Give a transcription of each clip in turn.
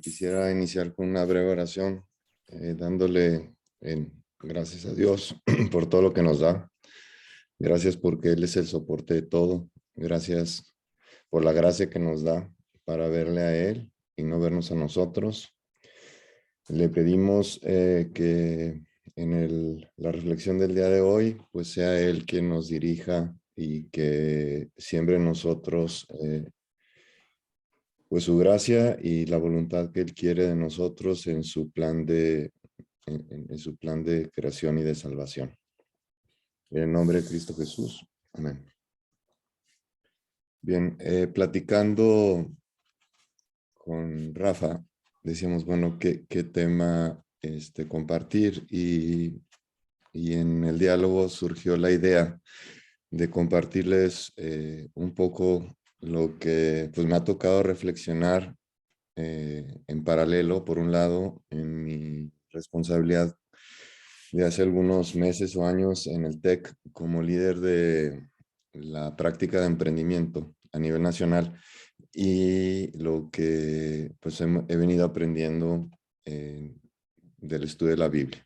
Quisiera iniciar con una breve oración, dándole gracias a Dios por todo lo que nos da. Gracias porque Él es el soporte de todo. Gracias por la gracia que nos da para verle a Él y no vernos a nosotros. Le pedimos que en la reflexión del día de hoy, pues sea Él quien nos dirija y que siembre en nosotros pues su gracia y la voluntad que Él quiere de nosotros en su plan en su plan de creación y de salvación. En el nombre de Cristo Jesús. Amén. Bien, platicando con Rafa, decíamos, bueno, qué tema compartir y en el diálogo surgió la idea de compartirles un poco lo que pues me ha tocado reflexionar en paralelo, por un lado, en mi responsabilidad de hace algunos meses o años en el TEC como líder de la práctica de emprendimiento a nivel nacional y lo que pues he venido aprendiendo del estudio de la Biblia.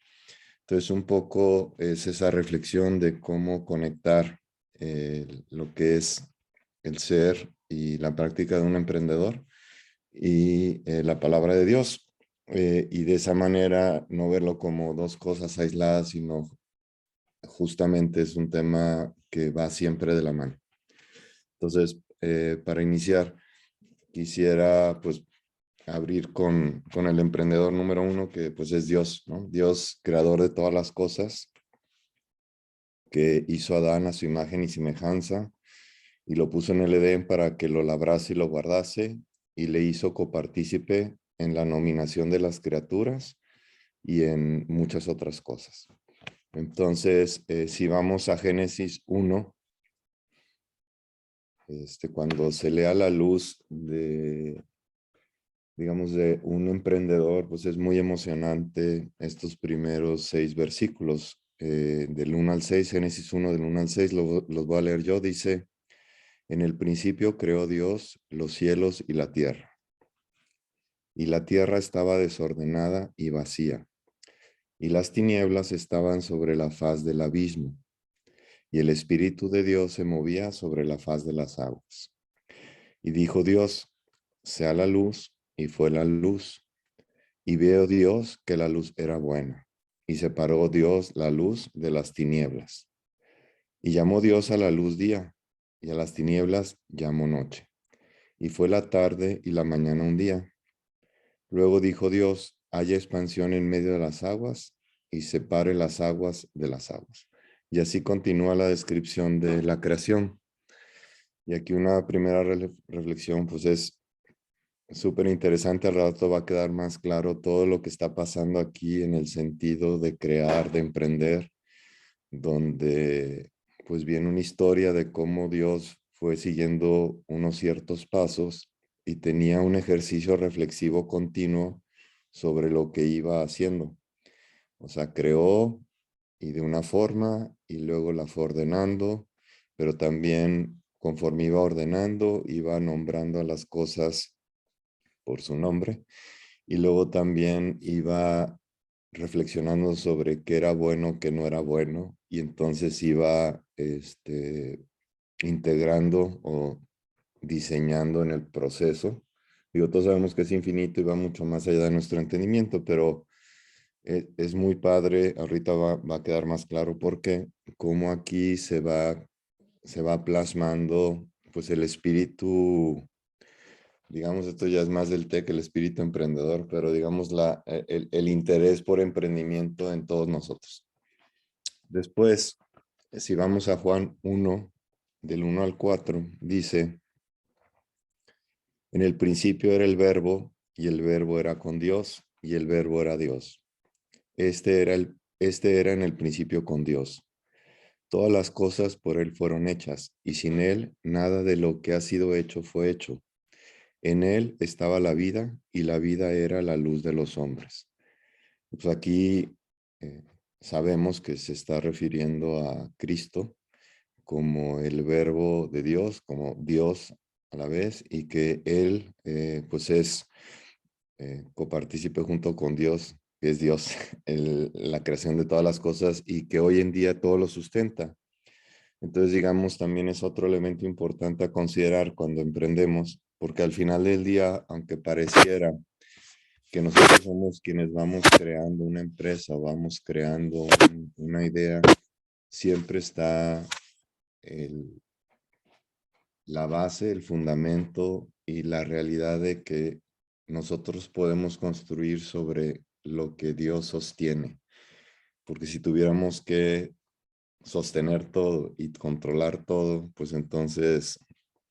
Entonces un poco es esa reflexión de cómo conectar lo que es el ser y la práctica de un emprendedor y la palabra de Dios. Y de esa manera no verlo como dos cosas aisladas, sino justamente es un tema que va siempre de la mano. Entonces, para iniciar, quisiera pues abrir con el emprendedor número uno, que pues es Dios, ¿no? Dios, creador de todas las cosas, que hizo a Adán a su imagen y semejanza, y lo puso en el Edén para que lo labrase y lo guardase, y le hizo copartícipe en la nominación de las criaturas y en muchas otras cosas. Entonces, si vamos a Génesis 1, cuando se lea la luz de, digamos, de un emprendedor, pues es muy emocionante estos primeros 6 versículos, del 1 al 6, Génesis 1 del 1 al 6, los voy a leer yo, dice: en el principio creó Dios los cielos y la tierra estaba desordenada y vacía, y las tinieblas estaban sobre la faz del abismo, y el Espíritu de Dios se movía sobre la faz de las aguas. Y dijo Dios: sea la luz, y fue la luz. Y vio Dios que la luz era buena, y separó Dios la luz de las tinieblas. Y llamó Dios a la luz día, y a las tinieblas llamó noche. Y fue la tarde y la mañana un día. Luego dijo Dios: haya expansión en medio de las aguas, y separe las aguas de las aguas. Y así continúa la descripción de la creación. Y aquí una primera reflexión, pues es súper interesante. Al rato va a quedar más claro todo lo que está pasando aquí en el sentido de crear, de emprender, donde pues viene una historia de cómo Dios fue siguiendo unos ciertos pasos y tenía un ejercicio reflexivo continuo sobre lo que iba haciendo. O sea, creó y de una forma y luego la fue ordenando, pero también conforme iba ordenando, iba nombrando a las cosas por su nombre, y luego también iba reflexionando sobre qué era bueno, qué no era bueno, y entonces iba integrando o diseñando en el proceso. Digo, todos sabemos que es infinito y va mucho más allá de nuestro entendimiento, pero es muy padre. Ahorita va a quedar más claro porque cómo aquí se va plasmando pues el espíritu. Digamos, esto ya es más del TEC, el espíritu emprendedor, pero digamos el interés por emprendimiento en todos nosotros. Después, si vamos a Juan 1, del 1 al 4, dice: en el principio era el verbo, y el verbo era con Dios, y el verbo era Dios. Este era en el principio con Dios. Todas las cosas por él fueron hechas, y sin él nada de lo que ha sido hecho fue hecho. En él estaba la vida, y la vida era la luz de los hombres. Pues aquí eh, sabemos que se está refiriendo a Cristo como el verbo de Dios, como Dios a la vez, y que Él pues es copartícipe junto con Dios, que es Dios, la creación de todas las cosas y que hoy en día todo lo sustenta. Entonces, digamos, también es otro elemento importante a considerar cuando emprendemos, porque al final del día, aunque pareciera que nosotros somos quienes vamos creando una empresa, vamos creando una idea, siempre está la base, el fundamento y la realidad de que nosotros podemos construir sobre lo que Dios sostiene. Porque si tuviéramos que sostener todo y controlar todo, pues entonces,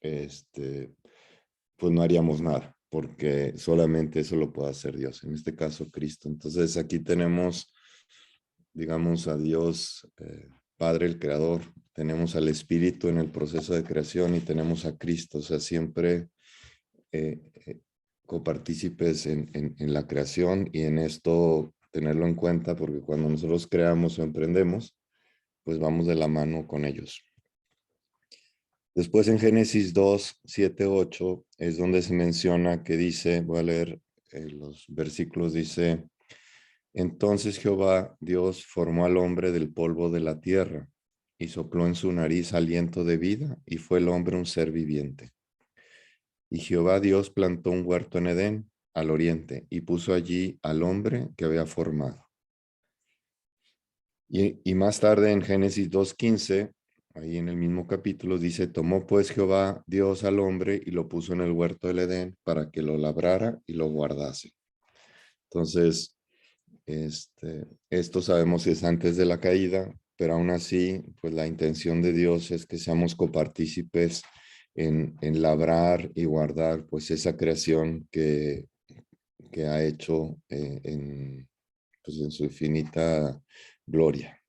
pues no haríamos nada, porque solamente eso lo puede hacer Dios, en este caso Cristo. Entonces aquí tenemos, digamos, a Dios, Padre el Creador, tenemos al Espíritu en el proceso de creación y tenemos a Cristo, o sea, siempre eh, eh, copartícipes en la creación y en esto tenerlo en cuenta, porque cuando nosotros creamos o emprendemos, pues vamos de la mano con ellos. Después en Génesis 2, 7, 8 es donde se menciona que dice, voy a leer los versículos, dice, entonces Jehová Dios formó al hombre del polvo de la tierra y sopló en su nariz aliento de vida y fue el hombre un ser viviente. Y Jehová Dios plantó un huerto en Edén al oriente y puso allí al hombre que había formado. Y más tarde en Génesis 2:15, ahí en el mismo capítulo, dice, tomó pues Jehová Dios al hombre y lo puso en el huerto del Edén para que lo labrara y lo guardase. Entonces, esto sabemos que es antes de la caída, pero aún así, pues la intención de Dios es que seamos copartícipes en labrar y guardar pues esa creación que ha hecho pues, en su infinita gloria.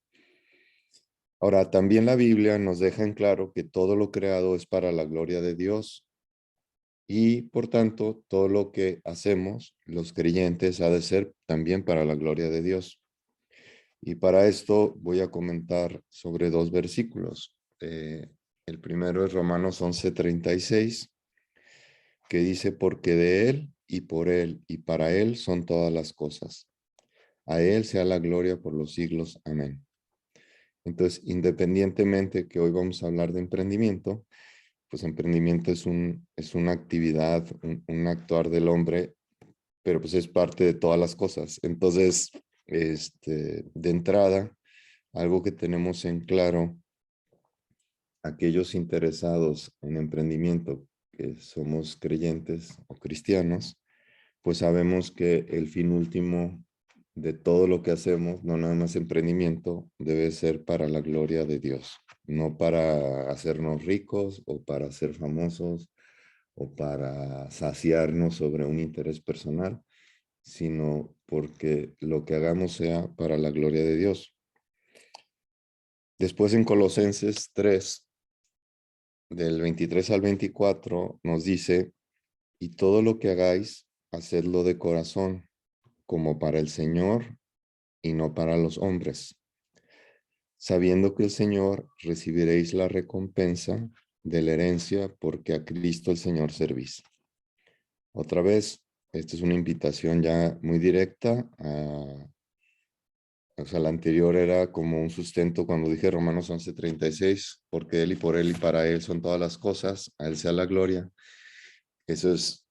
Ahora, también la Biblia nos deja en claro que todo lo creado es para la gloria de Dios y, por tanto, todo lo que hacemos, los creyentes, ha de ser también para la gloria de Dios. Y para esto voy a comentar sobre dos versículos. El primero es Romanos 11:36, que dice, porque de Él y por Él y para Él son todas las cosas. A Él sea la gloria por los siglos. Amén. Entonces, independientemente que hoy vamos a hablar de emprendimiento, pues emprendimiento es una actividad, un actuar del hombre, pero pues es parte de todas las cosas. Entonces, de entrada, algo que tenemos en claro, aquellos interesados en emprendimiento, que somos creyentes o cristianos, pues sabemos que el fin último de todo lo que hacemos, no nada más emprendimiento, debe ser para la gloria de Dios, no para hacernos ricos o para ser famosos o para saciarnos sobre un interés personal, sino porque lo que hagamos sea para la gloria de Dios. Después en Colosenses 3, del 23 al 24, nos dice, y todo lo que hagáis, hacedlo de corazón, como para el Señor y no para los hombres, sabiendo que el Señor recibiréis la recompensa de la herencia porque a Cristo el Señor servís. Otra vez, esta es una invitación ya muy directa. O sea, la anterior era como un sustento cuando dije Romanos 11:36, porque Él y por Él y para Él son todas las cosas, a Él sea la gloria. Eso es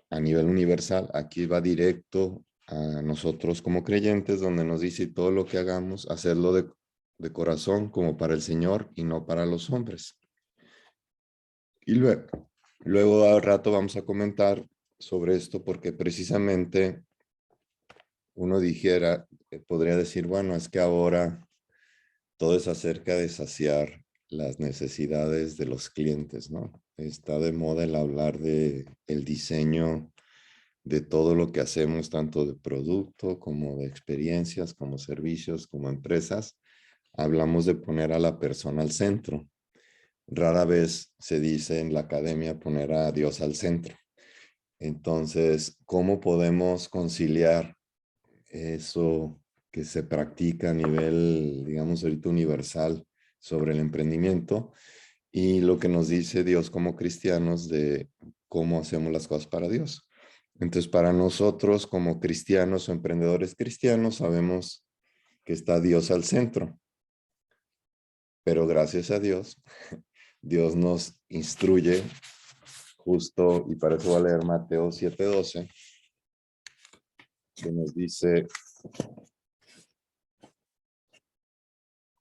a nivel universal. Aquí va directo a nosotros como creyentes, donde nos dice todo lo que hagamos, hacerlo de corazón como para el Señor y no para los hombres. Y luego al rato vamos a comentar sobre esto porque precisamente uno dijera, podría decir, bueno, es que ahora todo es acerca de saciar las necesidades de los clientes, ¿no? Está de moda el hablar de el diseño de todo lo que hacemos, tanto de producto como de experiencias, como servicios, como empresas. Hablamos de poner a la persona al centro. Rara vez se dice en la academia poner a Dios al centro. Entonces, ¿cómo podemos conciliar eso que se practica a nivel, digamos, ahorita universal sobre el emprendimiento y lo que nos dice Dios como cristianos de cómo hacemos las cosas para Dios? Entonces, para nosotros como cristianos o emprendedores cristianos, sabemos que está Dios al centro, pero gracias a Dios, Dios nos instruye justo, y para eso voy a leer Mateo 7:12, que nos dice: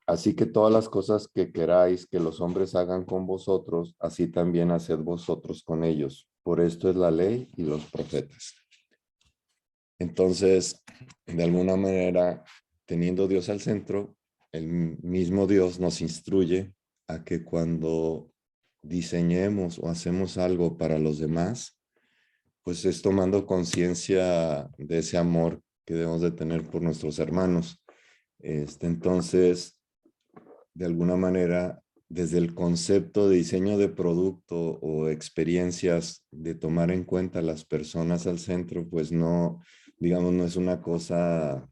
así que todas las cosas que queráis que los hombres hagan con vosotros, así también haced vosotros con ellos. Por esto es la ley y los profetas. Entonces, de alguna manera, teniendo Dios al centro, el mismo Dios nos instruye a que cuando diseñemos o hacemos algo para los demás, pues es tomando conciencia de ese amor que debemos de tener por nuestros hermanos. Entonces, de alguna manera, desde el concepto de diseño de producto o experiencias, de tomar en cuenta las personas al centro, pues no, digamos, no es una cosa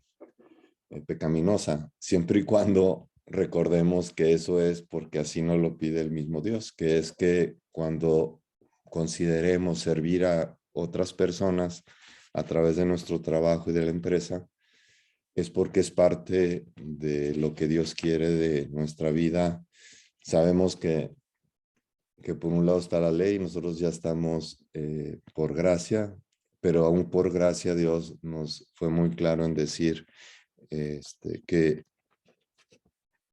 pecaminosa, siempre y cuando recordemos que eso es porque así nos lo pide el mismo Dios, que es que cuando consideremos servir a otras personas a través de nuestro trabajo y de la empresa, es porque es parte de lo que Dios quiere de nuestra vida. Sabemos que por un lado está la ley, nosotros ya estamos por gracia, pero aún por gracia Dios nos fue muy claro en decir que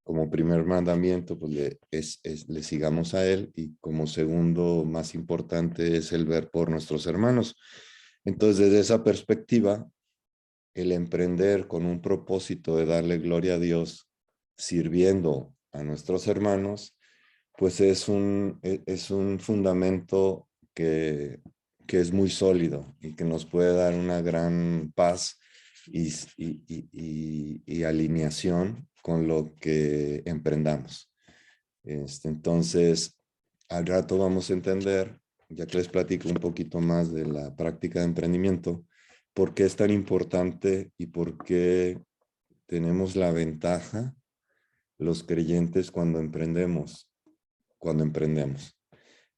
como primer mandamiento pues le sigamos a Él, y como segundo más importante es el ver por nuestros hermanos. Entonces, desde esa perspectiva, el emprender con un propósito de darle gloria a Dios, sirviendo a nuestros hermanos, pues es un fundamento que es muy sólido y que nos puede dar una gran paz y alineación con lo que emprendamos. Entonces, al rato vamos a entender, ya que les platico un poquito más de la práctica de emprendimiento, por qué es tan importante y por qué tenemos la ventaja los creyentes cuando emprendemos.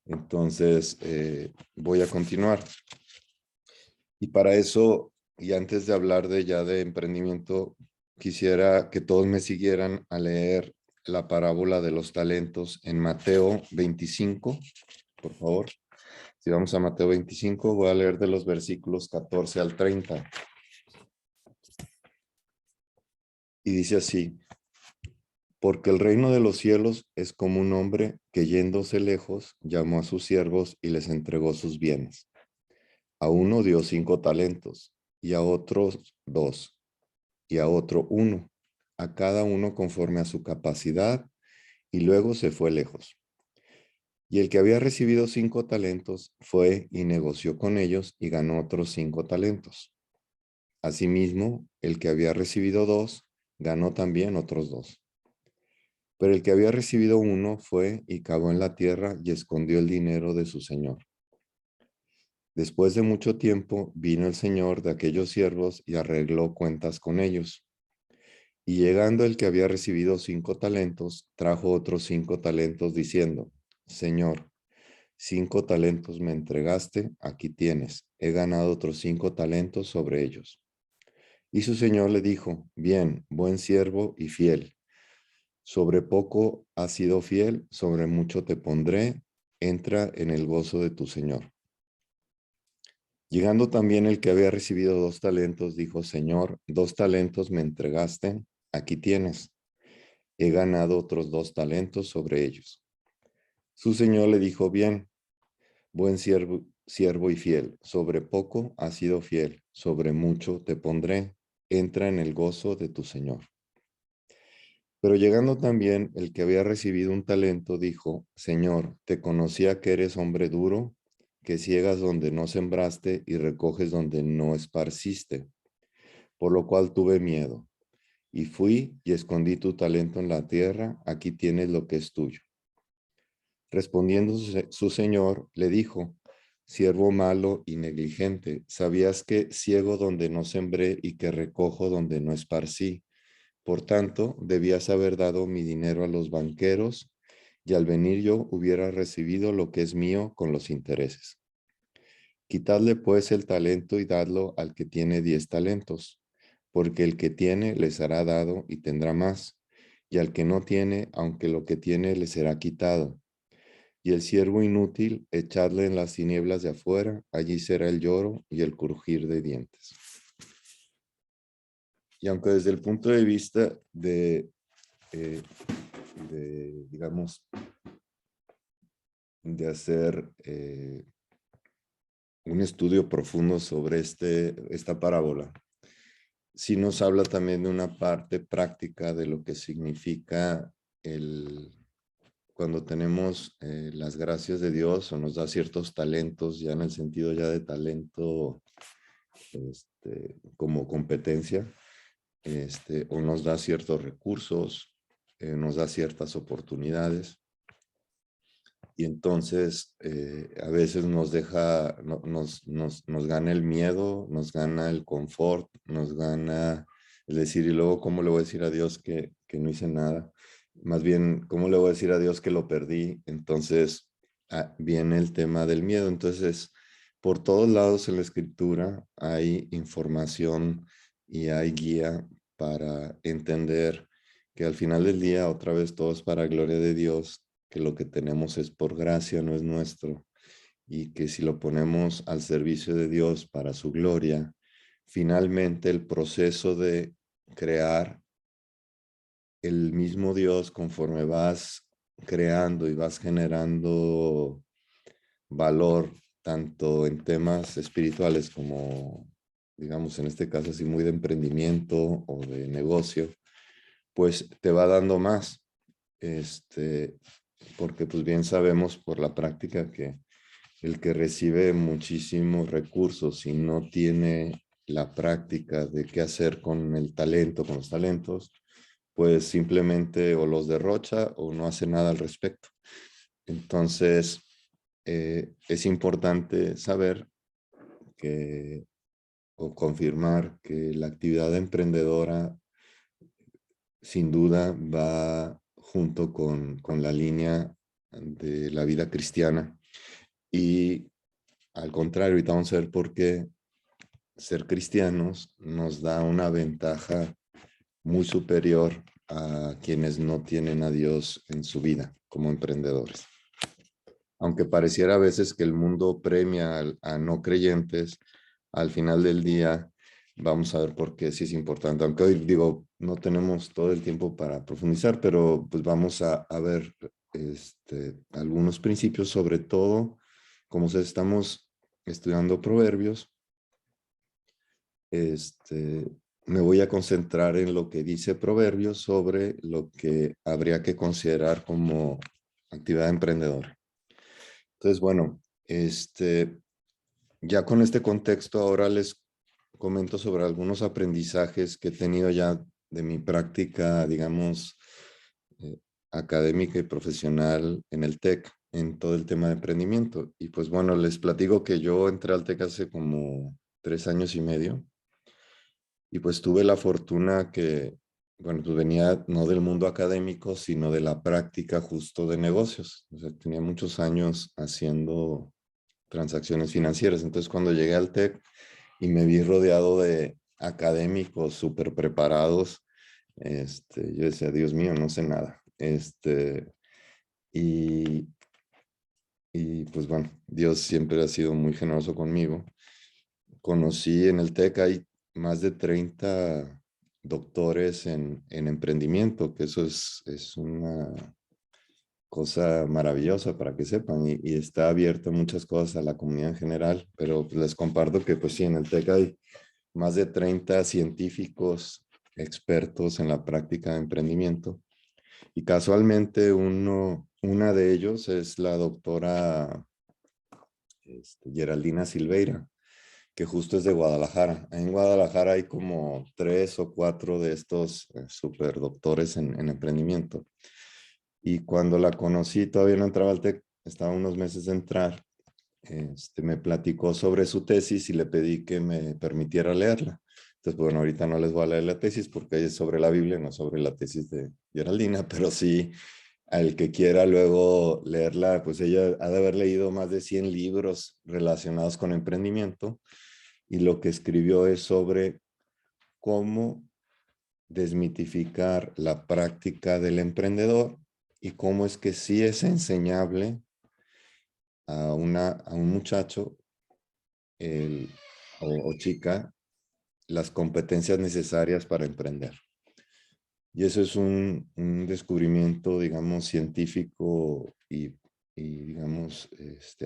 Entonces, voy a continuar. Y para eso, y antes de hablar de ya de emprendimiento, quisiera que todos me siguieran a leer la parábola de los talentos en Mateo 25, por favor. Si vamos a Mateo 25, voy a leer de los versículos 14 al 30. Y dice así: porque el reino de los cielos es como un hombre que yéndose lejos llamó a sus siervos y les entregó sus bienes. A uno dio 5 talentos, y a otros 2, y a otro 1, a cada uno conforme a su capacidad, y luego se fue lejos. Y el que había recibido 5 talentos fue y negoció con ellos y ganó otros 5 talentos. Asimismo, el que había recibido 2 ganó también otros 2. Pero el que había recibido 1 fue y cavó en la tierra y escondió el dinero de su señor. Después de mucho tiempo vino el señor de aquellos siervos y arregló cuentas con ellos. Y llegando el que había recibido 5 talentos, trajo otros 5 talentos diciendo: Señor, 5 talentos me entregaste, aquí tienes, he ganado otros 5 talentos sobre ellos. Y su señor le dijo: bien, buen siervo y fiel. Sobre poco has sido fiel, sobre mucho te pondré, entra en el gozo de tu señor. Llegando también el que había recibido 2 talentos, dijo: Señor, 2 talentos me entregaste, aquí tienes, he ganado otros 2 talentos sobre ellos. Su señor le dijo: bien, buen siervo y fiel, sobre poco has sido fiel, sobre mucho te pondré, entra en el gozo de tu señor. Pero llegando también el que había recibido un talento, dijo: Señor, te conocía que eres hombre duro, que ciegas donde no sembraste y recoges donde no esparciste, por lo cual tuve miedo. Y fui y escondí tu talento en la tierra, aquí tienes lo que es tuyo. Respondiendo su señor, le dijo: siervo malo y negligente, ¿sabías que ciego donde no sembré y que recojo donde no esparcí? Por tanto, debías haber dado mi dinero a los banqueros, y al venir yo hubiera recibido lo que es mío con los intereses. Quitadle pues el talento y dadlo al que tiene 10 talentos, porque el que tiene le será dado y tendrá más, y al que no tiene, aunque lo que tiene le será quitado. Y el siervo inútil, echadle en las tinieblas de afuera, allí será el lloro y el crujir de dientes. Y aunque desde el punto de vista eh, digamos, de hacer un estudio profundo sobre esta parábola, sí nos habla también de una parte práctica de lo que significa cuando tenemos las gracias de Dios o nos da ciertos talentos, ya en el sentido ya de talento como competencia, o nos da ciertos recursos, nos da ciertas oportunidades. Y entonces a veces nos deja, nos gana el miedo, nos gana el confort, nos gana el decir, y luego, ¿cómo le voy a decir a Dios que no hice nada? Más bien, ¿cómo le voy a decir a Dios que lo perdí? Entonces viene el tema del miedo. Entonces, por todos lados en la escritura hay información y hay guía para entender que al final del día, otra vez, todo es para gloria de Dios, que lo que tenemos es por gracia, no es nuestro, y que si lo ponemos al servicio de Dios para su gloria, finalmente el proceso de crear el mismo Dios, conforme vas creando y vas generando valor, tanto en temas espirituales como, digamos, en este caso así muy de emprendimiento o de negocio, pues te va dando más. Porque pues bien sabemos por la práctica que el que recibe muchísimos recursos y no tiene la práctica de qué hacer con el talento, con los talentos, pues simplemente o los derrocha o no hace nada al respecto. Entonces, es importante saber que, o confirmar que la actividad emprendedora sin duda va junto con la línea de la vida cristiana. Y al contrario, ahorita vamos a ver por qué ser cristianos nos da una ventaja muy superior a quienes no tienen a Dios en su vida como emprendedores. Aunque pareciera a veces que el mundo premia a no creyentes, al final del día vamos a ver por qué sí es importante. Aunque hoy digo, no tenemos todo el tiempo para profundizar, pero pues vamos a ver algunos principios, sobre todo como estamos estudiando proverbios, me voy a concentrar en lo que dice Proverbios sobre lo que habría que considerar como actividad emprendedora. Entonces, bueno, ya con este contexto ahora les comento sobre algunos aprendizajes que he tenido ya de mi práctica, digamos, académica y profesional en el TEC, en todo el tema de emprendimiento. Y pues bueno, les platico que yo entré al TEC hace como 3 años y medio. Y pues tuve la fortuna que, bueno, pues venía no del mundo académico, sino de la práctica justo de negocios. O sea, tenía muchos años haciendo transacciones financieras. Entonces, cuando llegué al TEC y me vi rodeado de académicos súper preparados, yo decía, Dios mío, no sé nada. Y, y pues bueno, Dios siempre ha sido muy generoso conmigo. Conocí en el TEC, hay más de 30 doctores en emprendimiento, que eso es una cosa maravillosa para que sepan, y está abierto muchas cosas a la comunidad en general, pero les comparto que pues sí, en el TEC hay más de 30 científicos expertos en la práctica de emprendimiento, y casualmente una de ellos es la doctora Geraldina Silveira, que justo es de Guadalajara. En Guadalajara hay como 3 o 4 de estos super doctores en emprendimiento. Y cuando la conocí, todavía no entraba al TEC, estaba unos meses de entrar, me platicó sobre su tesis y le pedí que me permitiera leerla. Entonces, bueno, ahorita no les voy a leer la tesis porque es sobre la Biblia, no sobre la tesis de Geraldina, pero sí al que quiera luego leerla, pues ella ha de haber leído más de 100 libros relacionados con emprendimiento y lo que escribió es sobre cómo desmitificar la práctica del emprendedor y cómo es que sí es enseñable a un muchacho el, o chica las competencias necesarias para emprender. Y eso es un descubrimiento, digamos, científico y digamos,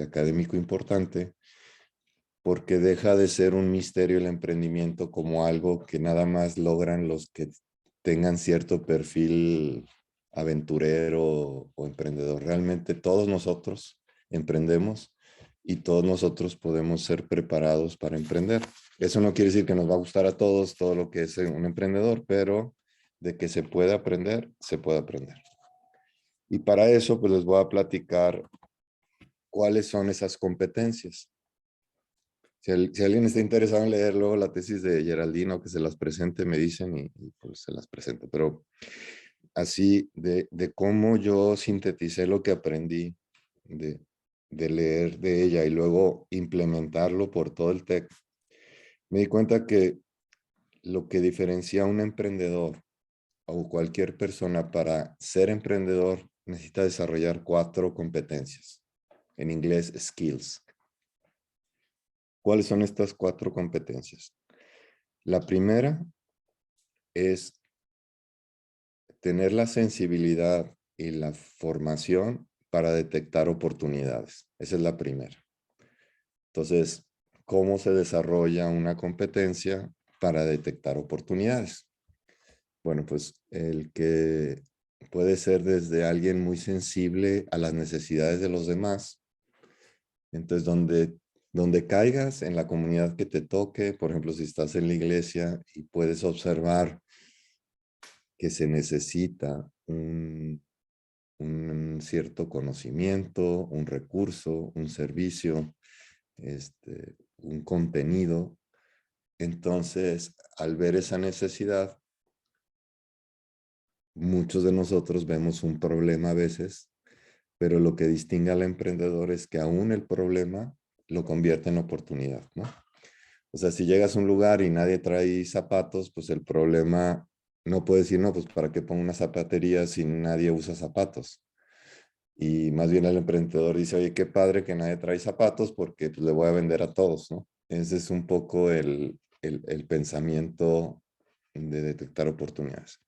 académico importante, porque deja de ser un misterio el emprendimiento como algo que nada más logran los que tengan cierto perfil aventurero o emprendedor. Realmente todos nosotros emprendemos y todos nosotros podemos ser preparados para emprender. Eso no quiere decir que nos va a gustar a todos todo lo que es un emprendedor, pero de que se puede aprender, se puede aprender. Y para eso, pues les voy a platicar cuáles son esas competencias. Si alguien está interesado en leer luego la tesis de Geraldino, que se las presente, me dicen y pues se las presento. Pero así de cómo yo sinteticé lo que aprendí de, de leer de ella y luego implementarlo por todo el TEC, me di cuenta que lo que diferencia a un emprendedor o cualquier persona para ser emprendedor necesita desarrollar 4 competencias. En inglés, skills. ¿Cuáles son estas 4 competencias? La primera es tener la sensibilidad y la formación para detectar oportunidades. Esa es la primera. Entonces, ¿cómo se desarrolla una competencia para detectar oportunidades? Bueno, pues el que puede ser desde alguien muy sensible a las necesidades de los demás. Entonces, donde caigas en la comunidad que te toque, por ejemplo, si estás en la iglesia y puedes observar que se necesita un cierto conocimiento, un recurso, un servicio, un contenido. Entonces, al ver esa necesidad, muchos de nosotros vemos un problema a veces, pero lo que distingue al emprendedor es que aún el problema lo convierte en oportunidad, ¿no? O sea, si llegas a un lugar y nadie trae zapatos, pues el problema no puede decir, no, pues para qué pongo una zapatería si nadie usa zapatos. Y más bien el emprendedor dice, oye, qué padre que nadie trae zapatos porque pues, le voy a vender a todos, ¿no? Ese es un poco el pensamiento de detectar oportunidades.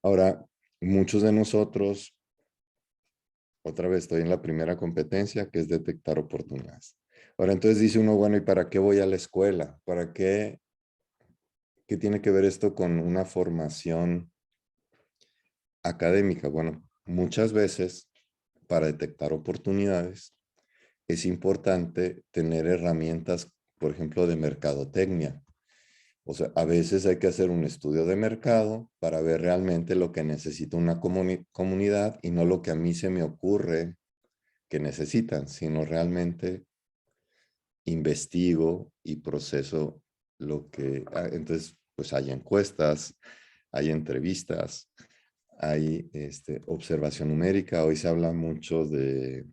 Ahora, muchos de nosotros, otra vez estoy en la primera competencia, que es detectar oportunidades. Ahora, entonces dice uno, bueno, ¿y para qué voy a la escuela? ¿Para qué? ¿Qué tiene que ver esto con una formación académica? Bueno, muchas veces para detectar oportunidades es importante tener herramientas, por ejemplo, de mercadotecnia. O sea, a veces hay que hacer un estudio de mercado para ver realmente lo que necesita una comunidad y no lo que a mí se me ocurre que necesitan, sino realmente investigo y proceso lo que... Entonces, pues hay encuestas, hay entrevistas, hay observación numérica. Hoy se habla mucho de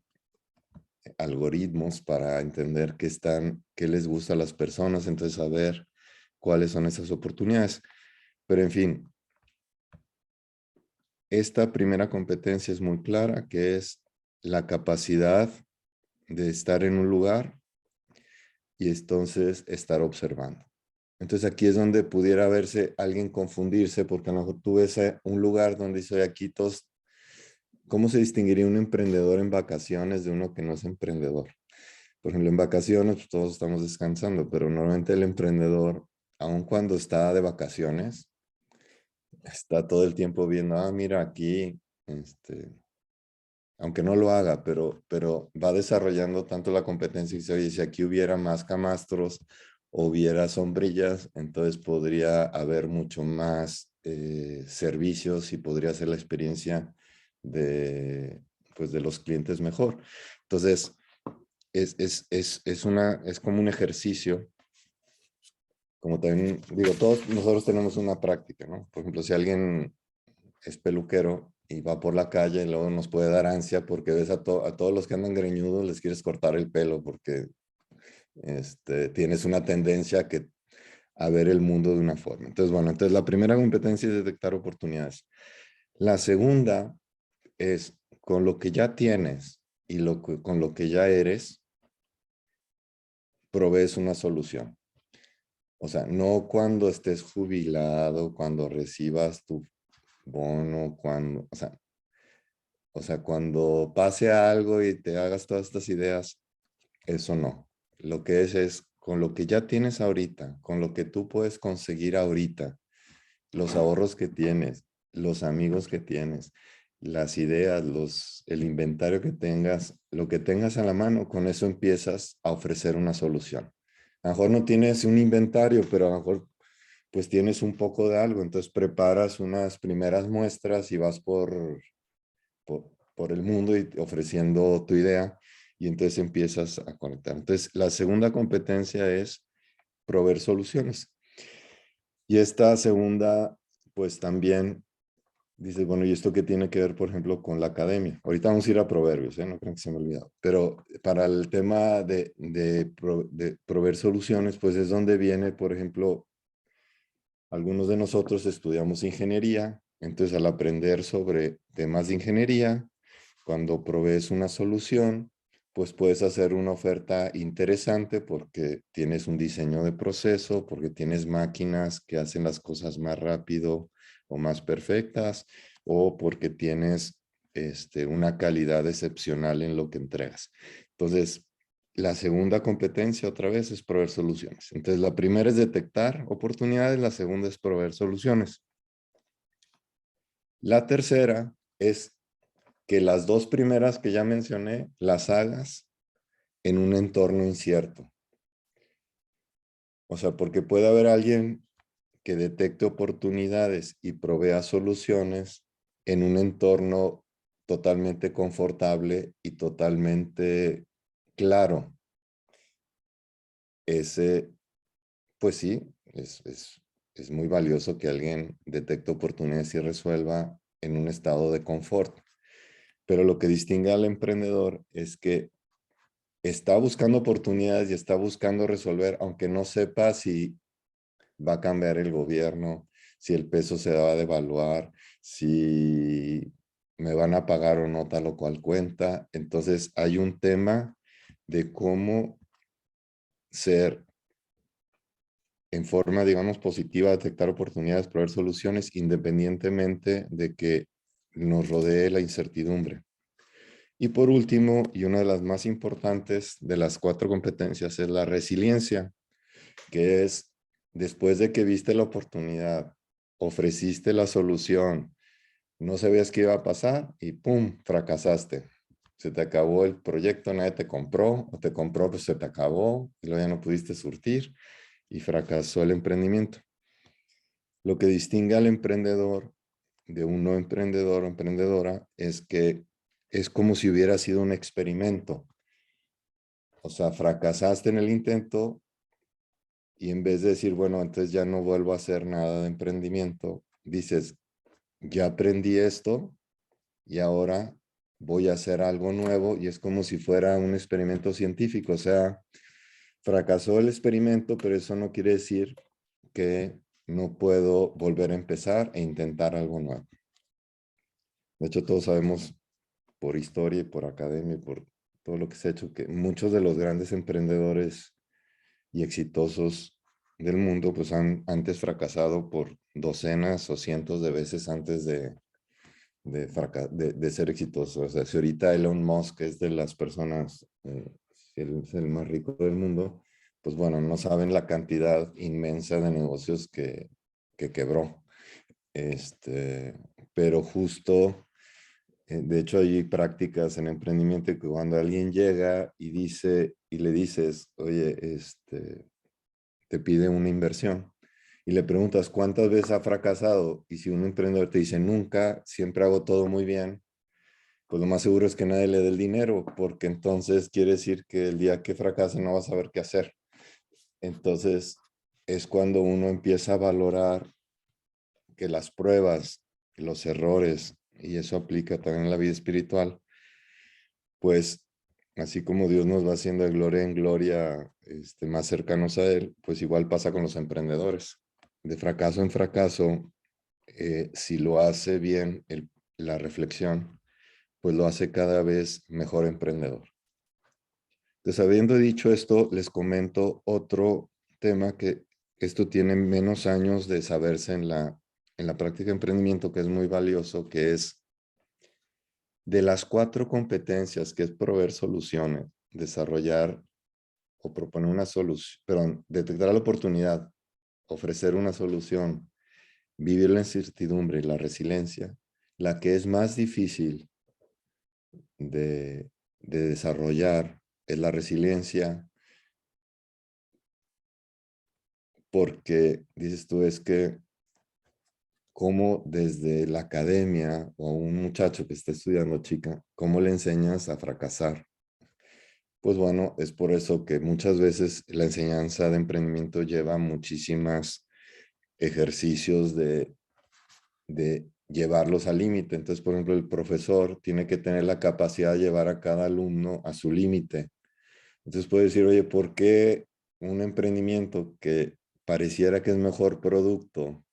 algoritmos para entender qué les gusta a las personas, entonces saber cuáles son esas oportunidades. Pero en fin, esta primera competencia es muy clara, que es la capacidad de estar en un lugar y entonces estar observando. Entonces aquí es donde pudiera verse alguien confundirse, porque a lo mejor tú ves un lugar donde dice, aquí todos, ¿cómo se distinguiría un emprendedor en vacaciones de uno que no es emprendedor? Por ejemplo, en vacaciones pues, todos estamos descansando, pero normalmente el emprendedor, aun cuando está de vacaciones, está todo el tiempo viendo, mira aquí, aunque no lo haga, pero va desarrollando tanto la competencia y dice, oye, si aquí hubiera más camastros, o hubiera sombrillas, entonces podría haber mucho más servicios y podría ser la experiencia pues de los clientes mejor. Entonces, es como un ejercicio, como también digo, todos nosotros tenemos una práctica, ¿no? Por ejemplo, si alguien es peluquero y va por la calle y luego nos puede dar ansia porque ves a todos los que andan greñudos les quieres cortar el pelo porque tienes una tendencia a ver el mundo de una forma. Entonces, bueno, entonces la primera competencia es detectar oportunidades. La segunda es con lo que ya tienes y con lo que ya eres, provees una solución. O sea, no cuando estés jubilado, cuando recibas tu bono, cuando pase algo y te hagas todas estas ideas, eso no. Lo que es con lo que ya tienes ahorita, con lo que tú puedes conseguir ahorita, los ahorros que tienes, los amigos que tienes, las ideas, el inventario que tengas, lo que tengas a la mano, con eso empiezas a ofrecer una solución. A lo mejor no tienes un inventario, pero a lo mejor pues tienes un poco de algo, entonces preparas unas primeras muestras y vas por el mundo y ofreciendo tu idea y entonces empiezas a conectar. Entonces, la segunda competencia es proveer soluciones. Y esta segunda, pues también dices, bueno, ¿y esto qué tiene que ver, por ejemplo, con la academia? Ahorita vamos a ir a Proverbios, ¿eh? No creo que se me ha olvidado. Pero para el tema de proveer soluciones, pues es donde viene, por ejemplo, algunos de nosotros estudiamos ingeniería, entonces al aprender sobre temas de ingeniería, cuando provees una solución, pues puedes hacer una oferta interesante porque tienes un diseño de proceso, porque tienes máquinas que hacen las cosas más rápido o más perfectas, o porque tienes una calidad excepcional en lo que entregas. Entonces, la segunda competencia otra vez es proveer soluciones. Entonces, la primera es detectar oportunidades, la segunda es proveer soluciones. La tercera es que las dos primeras que ya mencioné las hagas en un entorno incierto. O sea, porque puede haber alguien que detecte oportunidades y provea soluciones en un entorno totalmente confortable y totalmente claro. Ese, pues sí, es muy valioso que alguien detecte oportunidades y resuelva en un estado de confort. Pero lo que distingue al emprendedor es que está buscando oportunidades y está buscando resolver, aunque no sepa si va a cambiar el gobierno, si el peso se va a devaluar, si me van a pagar o no tal o cual cuenta. Entonces hay un tema de cómo ser en forma, digamos, positiva, detectar oportunidades, proveer soluciones, independientemente de que nos rodee la incertidumbre. Y por último, y una de las más importantes de las 4 competencias es la resiliencia, que es después de que viste la oportunidad, ofreciste la solución, no sabías qué iba a pasar y ¡pum! Fracasaste. Se te acabó el proyecto, nadie te compró, o te compró, pues se te acabó y luego ya no pudiste surtir y fracasó el emprendimiento. Lo que distingue al emprendedor de un no emprendedor o emprendedora es que es como si hubiera sido un experimento. O sea, fracasaste en el intento y en vez de decir, bueno, entonces ya no vuelvo a hacer nada de emprendimiento, dices, ya aprendí esto y ahora voy a hacer algo nuevo y es como si fuera un experimento científico. O sea, fracasó el experimento, pero eso no quiere decir que no puedo volver a empezar e intentar algo nuevo. De hecho, todos sabemos por historia y por academia y por todo lo que se ha hecho que muchos de los grandes emprendedores y exitosos del mundo pues han antes fracasado por docenas o cientos de veces antes de ser exitosos. O sea, si ahorita Elon Musk es de las personas, es el más rico del mundo, pues bueno, no saben la cantidad inmensa de negocios que quebró. Pero justo, de hecho hay prácticas en emprendimiento que cuando alguien llega y dice, y le dices, oye, te pide una inversión y le preguntas cuántas veces ha fracasado y si un emprendedor te dice nunca, siempre hago todo muy bien, pues lo más seguro es que nadie le dé el dinero porque entonces quiere decir que el día que fracase no va a saber qué hacer. Entonces es cuando uno empieza a valorar que las pruebas, los errores y eso aplica también en la vida espiritual, pues así como Dios nos va haciendo de gloria en gloria más cercanos a Él, pues igual pasa con los emprendedores. De fracaso en fracaso, si lo hace bien la reflexión, pues lo hace cada vez mejor emprendedor. Entonces, habiendo dicho esto, les comento otro tema que esto tiene menos años de saberse en la práctica de emprendimiento, que es muy valioso, que es de las 4 competencias, que es proveer soluciones, desarrollar o proponer una solución, perdón, detectar la oportunidad, ofrecer una solución, vivir la incertidumbre y la resiliencia, la que es más difícil de desarrollar es la resiliencia, porque dices tú es que cómo desde la academia o a un muchacho que está estudiando chica, cómo le enseñas a fracasar. Pues bueno, es por eso que muchas veces la enseñanza de emprendimiento lleva muchísimos ejercicios de llevarlos al límite. Entonces, por ejemplo, el profesor tiene que tener la capacidad de llevar a cada alumno a su límite. Entonces puede decir, oye, ¿por qué un emprendimiento que pareciera que es mejor producto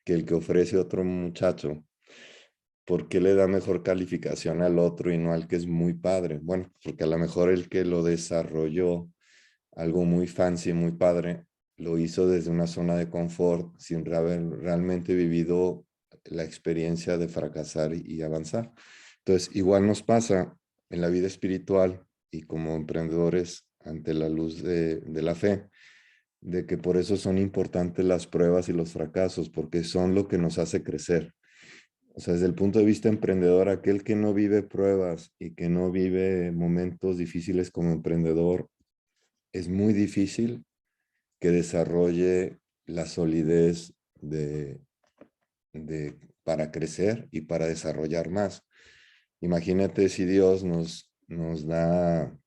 que el que ofrece otro muchacho, por qué le da mejor calificación al otro y no al que es muy padre? Bueno, porque a lo mejor el que lo desarrolló, algo muy fancy, muy padre, lo hizo desde una zona de confort sin haber realmente vivido la experiencia de fracasar y avanzar. Entonces, igual nos pasa en la vida espiritual y como emprendedores ante la luz de la fe, de que por eso son importantes las pruebas y los fracasos, porque son lo que nos hace crecer. O sea, desde el punto de vista emprendedor, aquel que no vive pruebas y que no vive momentos difíciles como emprendedor, es muy difícil que desarrolle la solidez para crecer y para desarrollar más. Imagínate si Dios nos da,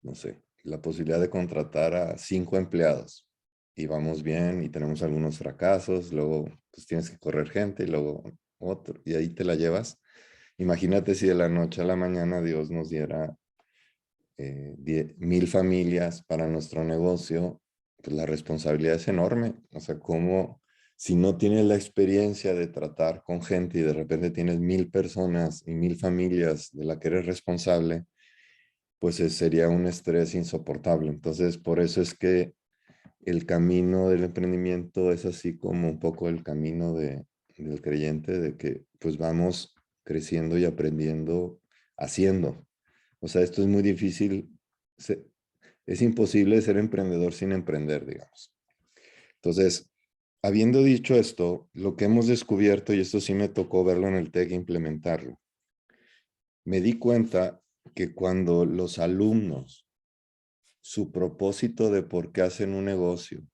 no sé, la posibilidad de contratar a 5 empleados y vamos bien y tenemos algunos fracasos, luego pues tienes que correr gente y luego otro y ahí te la llevas. Imagínate si de la noche a la mañana Dios nos diera 1000 familias para nuestro negocio, pues la responsabilidad es enorme. O sea, como si no tienes la experiencia de tratar con gente y de repente tienes 1000 personas y 1000 familias de la que eres responsable, pues sería un estrés insoportable. Entonces, por eso es que el camino del emprendimiento es así como un poco el camino del creyente, de que pues vamos creciendo y aprendiendo haciendo. O sea, esto es muy difícil, es imposible ser emprendedor sin emprender, digamos. Entonces, habiendo dicho esto, lo que hemos descubierto, y esto sí me tocó verlo en el TEC e implementarlo, me di cuenta que cuando los alumnos, su propósito de por qué hacen un negocio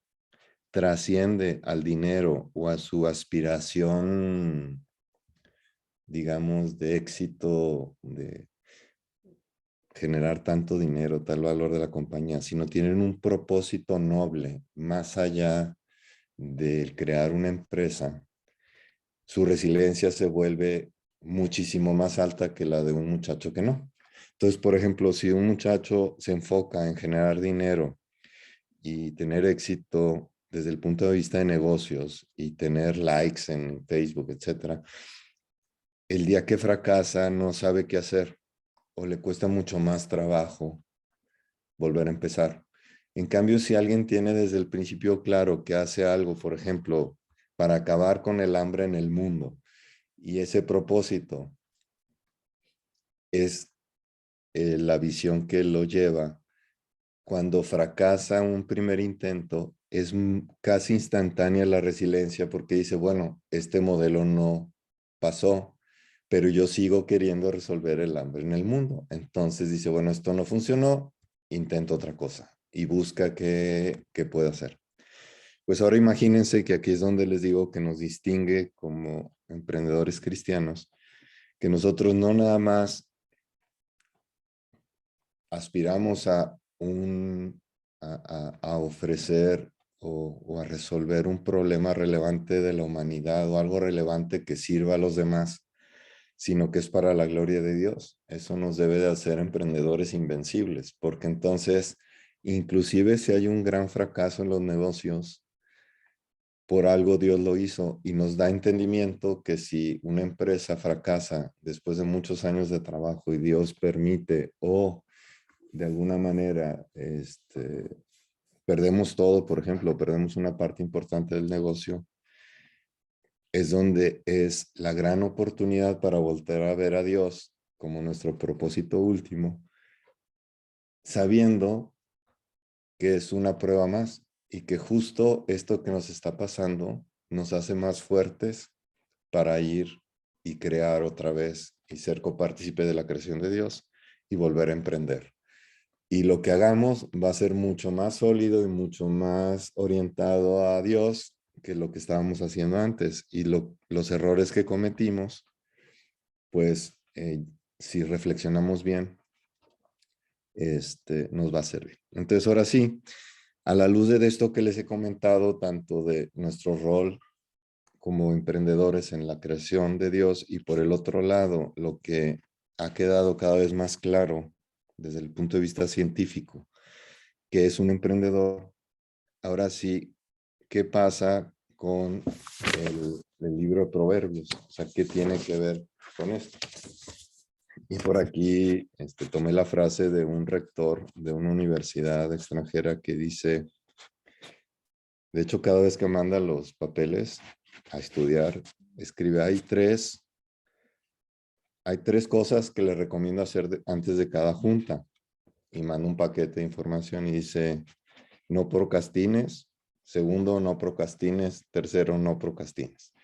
trasciende al dinero o a su aspiración, digamos, de éxito, de generar tanto dinero, tal valor de la compañía, sino tienen un propósito noble más allá del crear una empresa, su resiliencia se vuelve muchísimo más alta que la de un muchacho que no. Entonces, por ejemplo, si un muchacho se enfoca en generar dinero y tener éxito desde el punto de vista de negocios y tener likes en Facebook, etcétera, el día que fracasa no sabe qué hacer o le cuesta mucho más trabajo volver a empezar. En cambio, si alguien tiene desde el principio claro que hace algo, por ejemplo, para acabar con el hambre en el mundo, y ese propósito es la visión que lo lleva, cuando fracasa un primer intento, es casi instantánea la resiliencia porque dice, bueno, este modelo no pasó, pero yo sigo queriendo resolver el hambre en el mundo. Entonces dice, bueno, esto no funcionó, intento otra cosa y busca qué puede hacer. Pues ahora imagínense que aquí es donde les digo que nos distingue como emprendedores cristianos, que nosotros no nada más aspiramos a ofrecer o a resolver un problema relevante de la humanidad o algo relevante que sirva a los demás, sino que es para la gloria de Dios. Eso nos debe de hacer emprendedores invencibles, porque entonces, inclusive si hay un gran fracaso en los negocios, por algo Dios lo hizo y nos da entendimiento que si una empresa fracasa después de muchos años de trabajo y Dios permite o de alguna manera perdemos todo, por ejemplo, perdemos una parte importante del negocio, es donde es la gran oportunidad para volver a ver a Dios como nuestro propósito último, sabiendo que es una prueba más y que justo esto que nos está pasando nos hace más fuertes para ir y crear otra vez y ser copartícipe de la creación de Dios y volver a emprender. Y lo que hagamos va a ser mucho más sólido y mucho más orientado a Dios que lo que estábamos haciendo antes. Y los errores que cometimos, pues si reflexionamos bien, nos va a servir. Entonces ahora sí, a la luz de esto que les he comentado, tanto de nuestro rol como emprendedores en la creación de Dios y por el otro lado, lo que ha quedado cada vez más claro desde el punto de vista científico, que es un emprendedor. Ahora sí, ¿qué pasa con el libro de Proverbios? O sea, ¿qué tiene que ver con esto? Y por aquí tomé la frase de un rector de una universidad extranjera que dice, de hecho, cada vez que manda los papeles a estudiar, escribe, hay tres cosas que le recomiendo hacer antes de cada junta. Y manda un paquete de información y dice, no procrastines. Segundo, no procrastines. Tercero, no procrastines.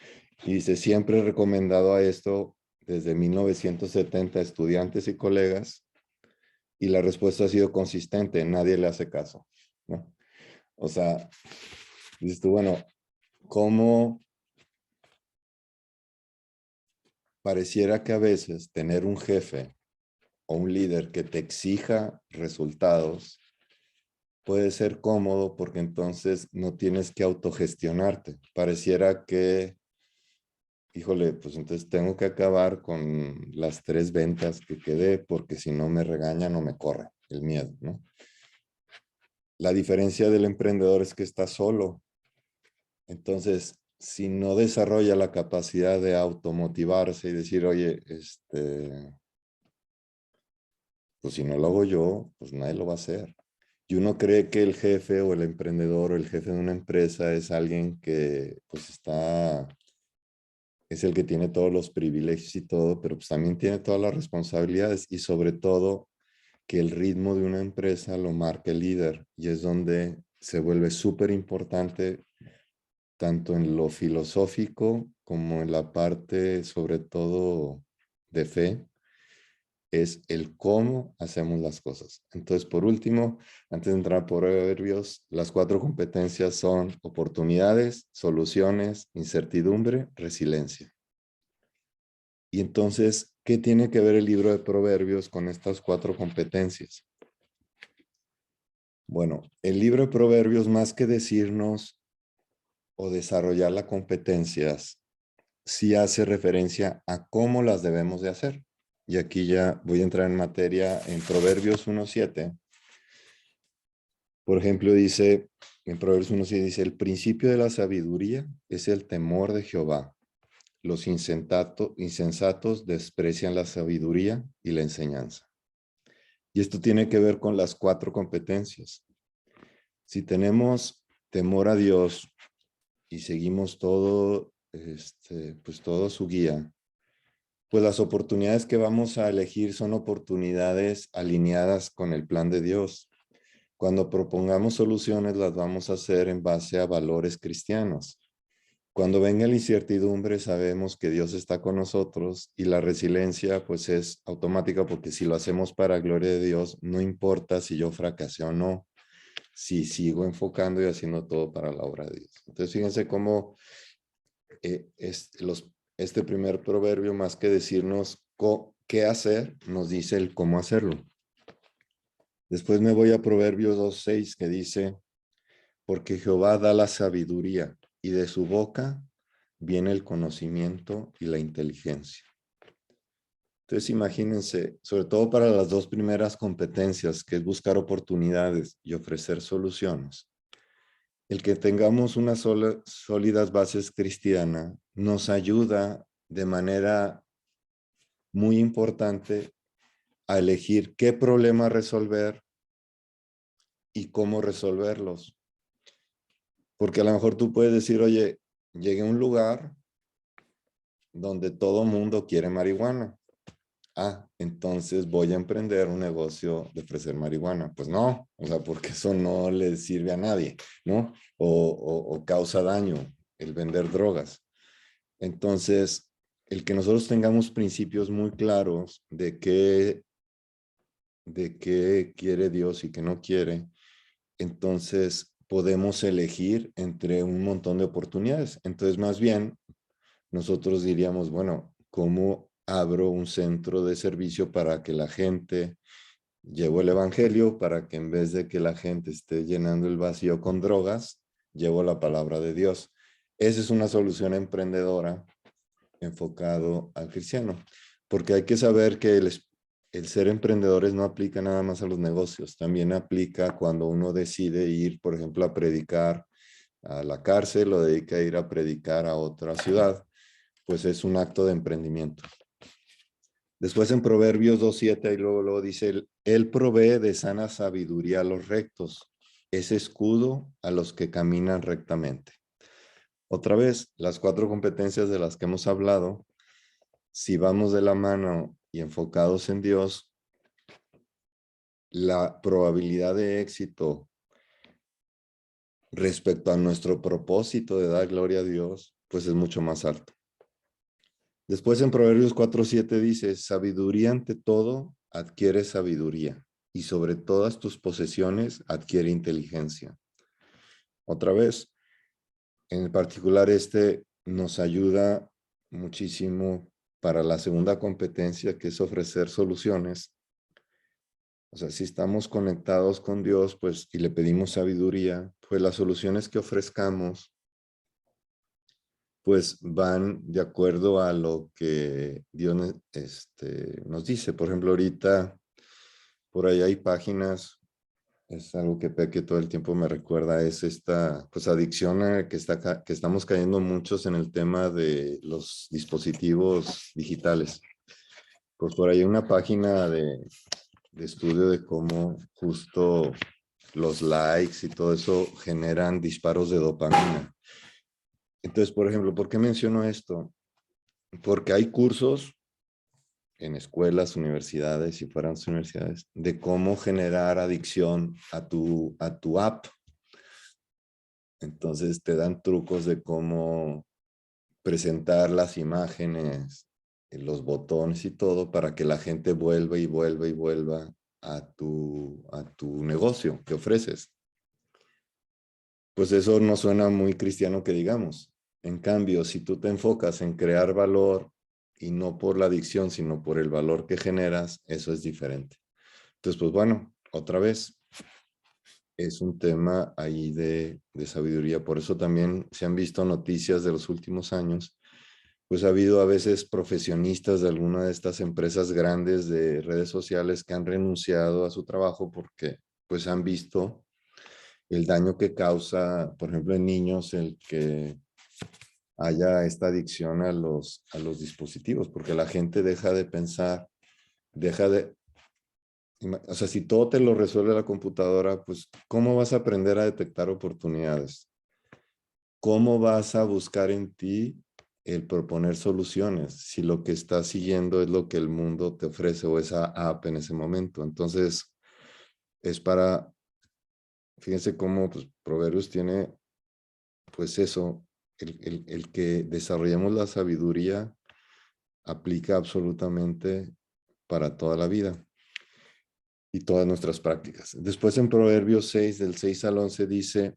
Y dice, siempre he recomendado a esto desde 1970 a estudiantes y colegas y la respuesta ha sido consistente, nadie le hace caso, ¿no? O sea, dices tú, bueno, ¿cómo pareciera que a veces tener un jefe o un líder que te exija resultados puede ser cómodo porque entonces no tienes que autogestionarte? Pareciera que, híjole, pues entonces tengo que acabar con las 3 ventas que quedé porque si no me regañan o me corre el miedo, ¿no? La diferencia del emprendedor es que está solo. Entonces, si no desarrolla la capacidad de automotivarse y decir, oye, pues si no lo hago yo, pues nadie lo va a hacer. Y uno cree que el jefe o el emprendedor o el jefe de una empresa es alguien que pues es el que tiene todos los privilegios y todo, pero pues también tiene todas las responsabilidades y sobre todo que el ritmo de una empresa lo marca el líder y es donde se vuelve súper importante tanto en lo filosófico como en la parte sobre todo de fe, es el cómo hacemos las cosas. Entonces, por último, antes de entrar por Proverbios, las 4 competencias son oportunidades, soluciones, incertidumbre, resiliencia. Y entonces, ¿qué tiene que ver el libro de Proverbios con estas 4 competencias? Bueno, el libro de Proverbios, más que decirnos o desarrollar las competencias, sí hace referencia a cómo las debemos de hacer. Y aquí ya voy a entrar en materia en Proverbios 1:7. Por ejemplo, dice, en Proverbios 1:7 dice, el principio de la sabiduría es el temor de Jehová. Los insensatos desprecian la sabiduría y la enseñanza. Y esto tiene que ver con las 4 competencias. Si tenemos temor a Dios y seguimos todo, pues todo su guía, pues las oportunidades que vamos a elegir son oportunidades alineadas con el plan de Dios. Cuando propongamos soluciones, las vamos a hacer en base a valores cristianos. Cuando venga la incertidumbre, sabemos que Dios está con nosotros y la resiliencia pues es automática porque si lo hacemos para gloria de Dios, no importa si yo fracasé o no, si sigo enfocando y haciendo todo para la obra de Dios. Entonces, fíjense cómo este primer proverbio, más que decirnos qué hacer, nos dice el cómo hacerlo. Después me voy a Proverbios 2:6 que dice, porque Jehová da la sabiduría y de su boca viene el conocimiento y la inteligencia. Entonces imagínense, sobre todo para las dos primeras competencias, que es buscar oportunidades y ofrecer soluciones, el que tengamos unas sólidas bases cristianas nos ayuda de manera muy importante a elegir qué problema resolver y cómo resolverlos. Porque a lo mejor tú puedes decir, oye, llegué a un lugar donde todo mundo quiere marihuana. Ah, entonces voy a emprender un negocio de ofrecer marihuana. Pues no, o sea, porque eso no le sirve a nadie, ¿no? O causa daño el vender drogas. Entonces, el que nosotros tengamos principios muy claros de qué quiere Dios y qué no quiere, entonces podemos elegir entre un montón de oportunidades. Entonces, más bien, nosotros diríamos, bueno, ¿cómo abro un centro de servicio para que la gente llevo el evangelio, para que en vez de que la gente esté llenando el vacío con drogas, llevo la palabra de Dios? Esa es una solución emprendedora enfocado al cristiano, porque hay que saber que el ser emprendedores no aplica nada más a los negocios, también aplica cuando uno decide ir, por ejemplo, a predicar a la cárcel o dedica a ir a predicar a otra ciudad, pues es un acto de emprendimiento. Después en Proverbios 2:7, y luego dice, él provee de sana sabiduría a los rectos, es escudo a los que caminan rectamente. Otra vez, las 4 competencias de las que hemos hablado, si vamos de la mano y enfocados en Dios, la probabilidad de éxito respecto a nuestro propósito de dar gloria a Dios, pues es mucho más alto. Después en Proverbios 4:7 dice, sabiduría ante todo, adquiere sabiduría, y sobre todas tus posesiones adquiere inteligencia. Otra vez, en particular nos ayuda muchísimo para la segunda competencia, que es ofrecer soluciones. O sea, si estamos conectados con Dios, pues, y le pedimos sabiduría, pues las soluciones que ofrezcamos, pues van de acuerdo a lo que Dios nos dice. Por ejemplo, ahorita, por ahí hay páginas, es algo que Peque todo el tiempo me recuerda, es esta, pues, adicción que estamos cayendo muchos en el tema de los dispositivos digitales. Pues por ahí hay una página de estudio de cómo justo los likes y todo eso generan disparos de dopamina. Entonces, por ejemplo, ¿por qué menciono esto? Porque hay cursos en escuelas, universidades y fuera de las universidades de cómo generar adicción a tu app. Entonces te dan trucos de cómo presentar las imágenes, los botones y todo para que la gente vuelva y vuelva y vuelva a tu negocio que ofreces. Pues eso no suena muy cristiano que digamos. En cambio, si tú te enfocas en crear valor y no por la adicción, sino por el valor que generas, eso es diferente. Entonces, pues bueno, otra vez, es un tema ahí de sabiduría. Por eso también se han visto noticias de los últimos años. Pues ha habido a veces profesionistas de alguna de estas empresas grandes de redes sociales que han renunciado a su trabajo porque pues han visto el daño que causa, por ejemplo, en niños, el que haya esta adicción a los dispositivos, porque la gente deja de pensar, o sea, si todo te lo resuelve la computadora, pues, ¿cómo vas a aprender a detectar oportunidades? ¿Cómo vas a buscar en ti el proponer soluciones si lo que estás siguiendo es lo que el mundo te ofrece o esa app en ese momento? Entonces, es fíjense cómo pues, Proverbios tiene, pues eso, el que desarrollemos la sabiduría aplica absolutamente para toda la vida y todas nuestras prácticas. Después en Proverbios 6, del 6 al 11 dice,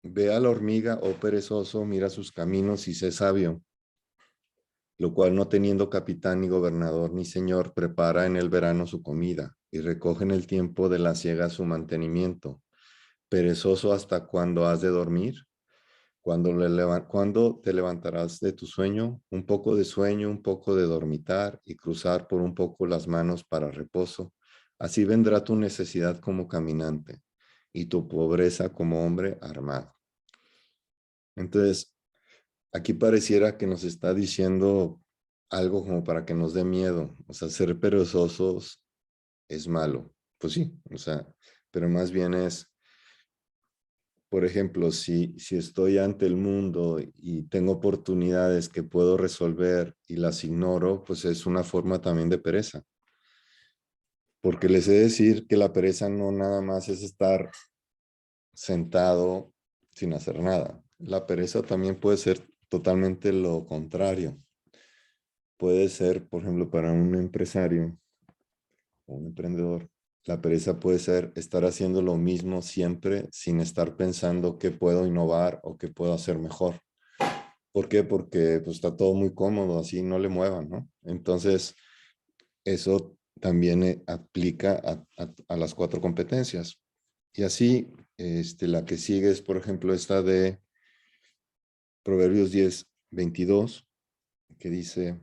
ve a la hormiga, oh perezoso, mira sus caminos y sé sabio, lo cual no teniendo capitán ni gobernador ni señor, prepara en el verano su comida y recoge en el tiempo de la siega su mantenimiento. Perezoso, ¿hasta cuándo has de dormir? ¿Cuándo te levantarás de tu sueño? Un poco de sueño, un poco de dormitar y cruzar por un poco las manos para reposo. Así vendrá tu necesidad como caminante y tu pobreza como hombre armado. Entonces, aquí pareciera que nos está diciendo algo como para que nos dé miedo. O sea, ser perezosos es malo. Pues sí, o sea, pero más bien es, por ejemplo, si estoy ante el mundo y tengo oportunidades que puedo resolver y las ignoro, pues es una forma también de pereza. Porque les he de decir que la pereza no nada más es estar sentado sin hacer nada. La pereza también puede ser totalmente lo contrario. Puede ser, por ejemplo, para un empresario o un emprendedor, la pereza puede ser estar haciendo lo mismo siempre sin estar pensando qué puedo innovar o qué puedo hacer mejor. ¿Por qué? Porque pues, está todo muy cómodo, así no le muevan, ¿no? Entonces, eso también aplica a las 4 competencias. Y así, la que sigue es, por ejemplo, esta de Proverbios 10:22, que dice,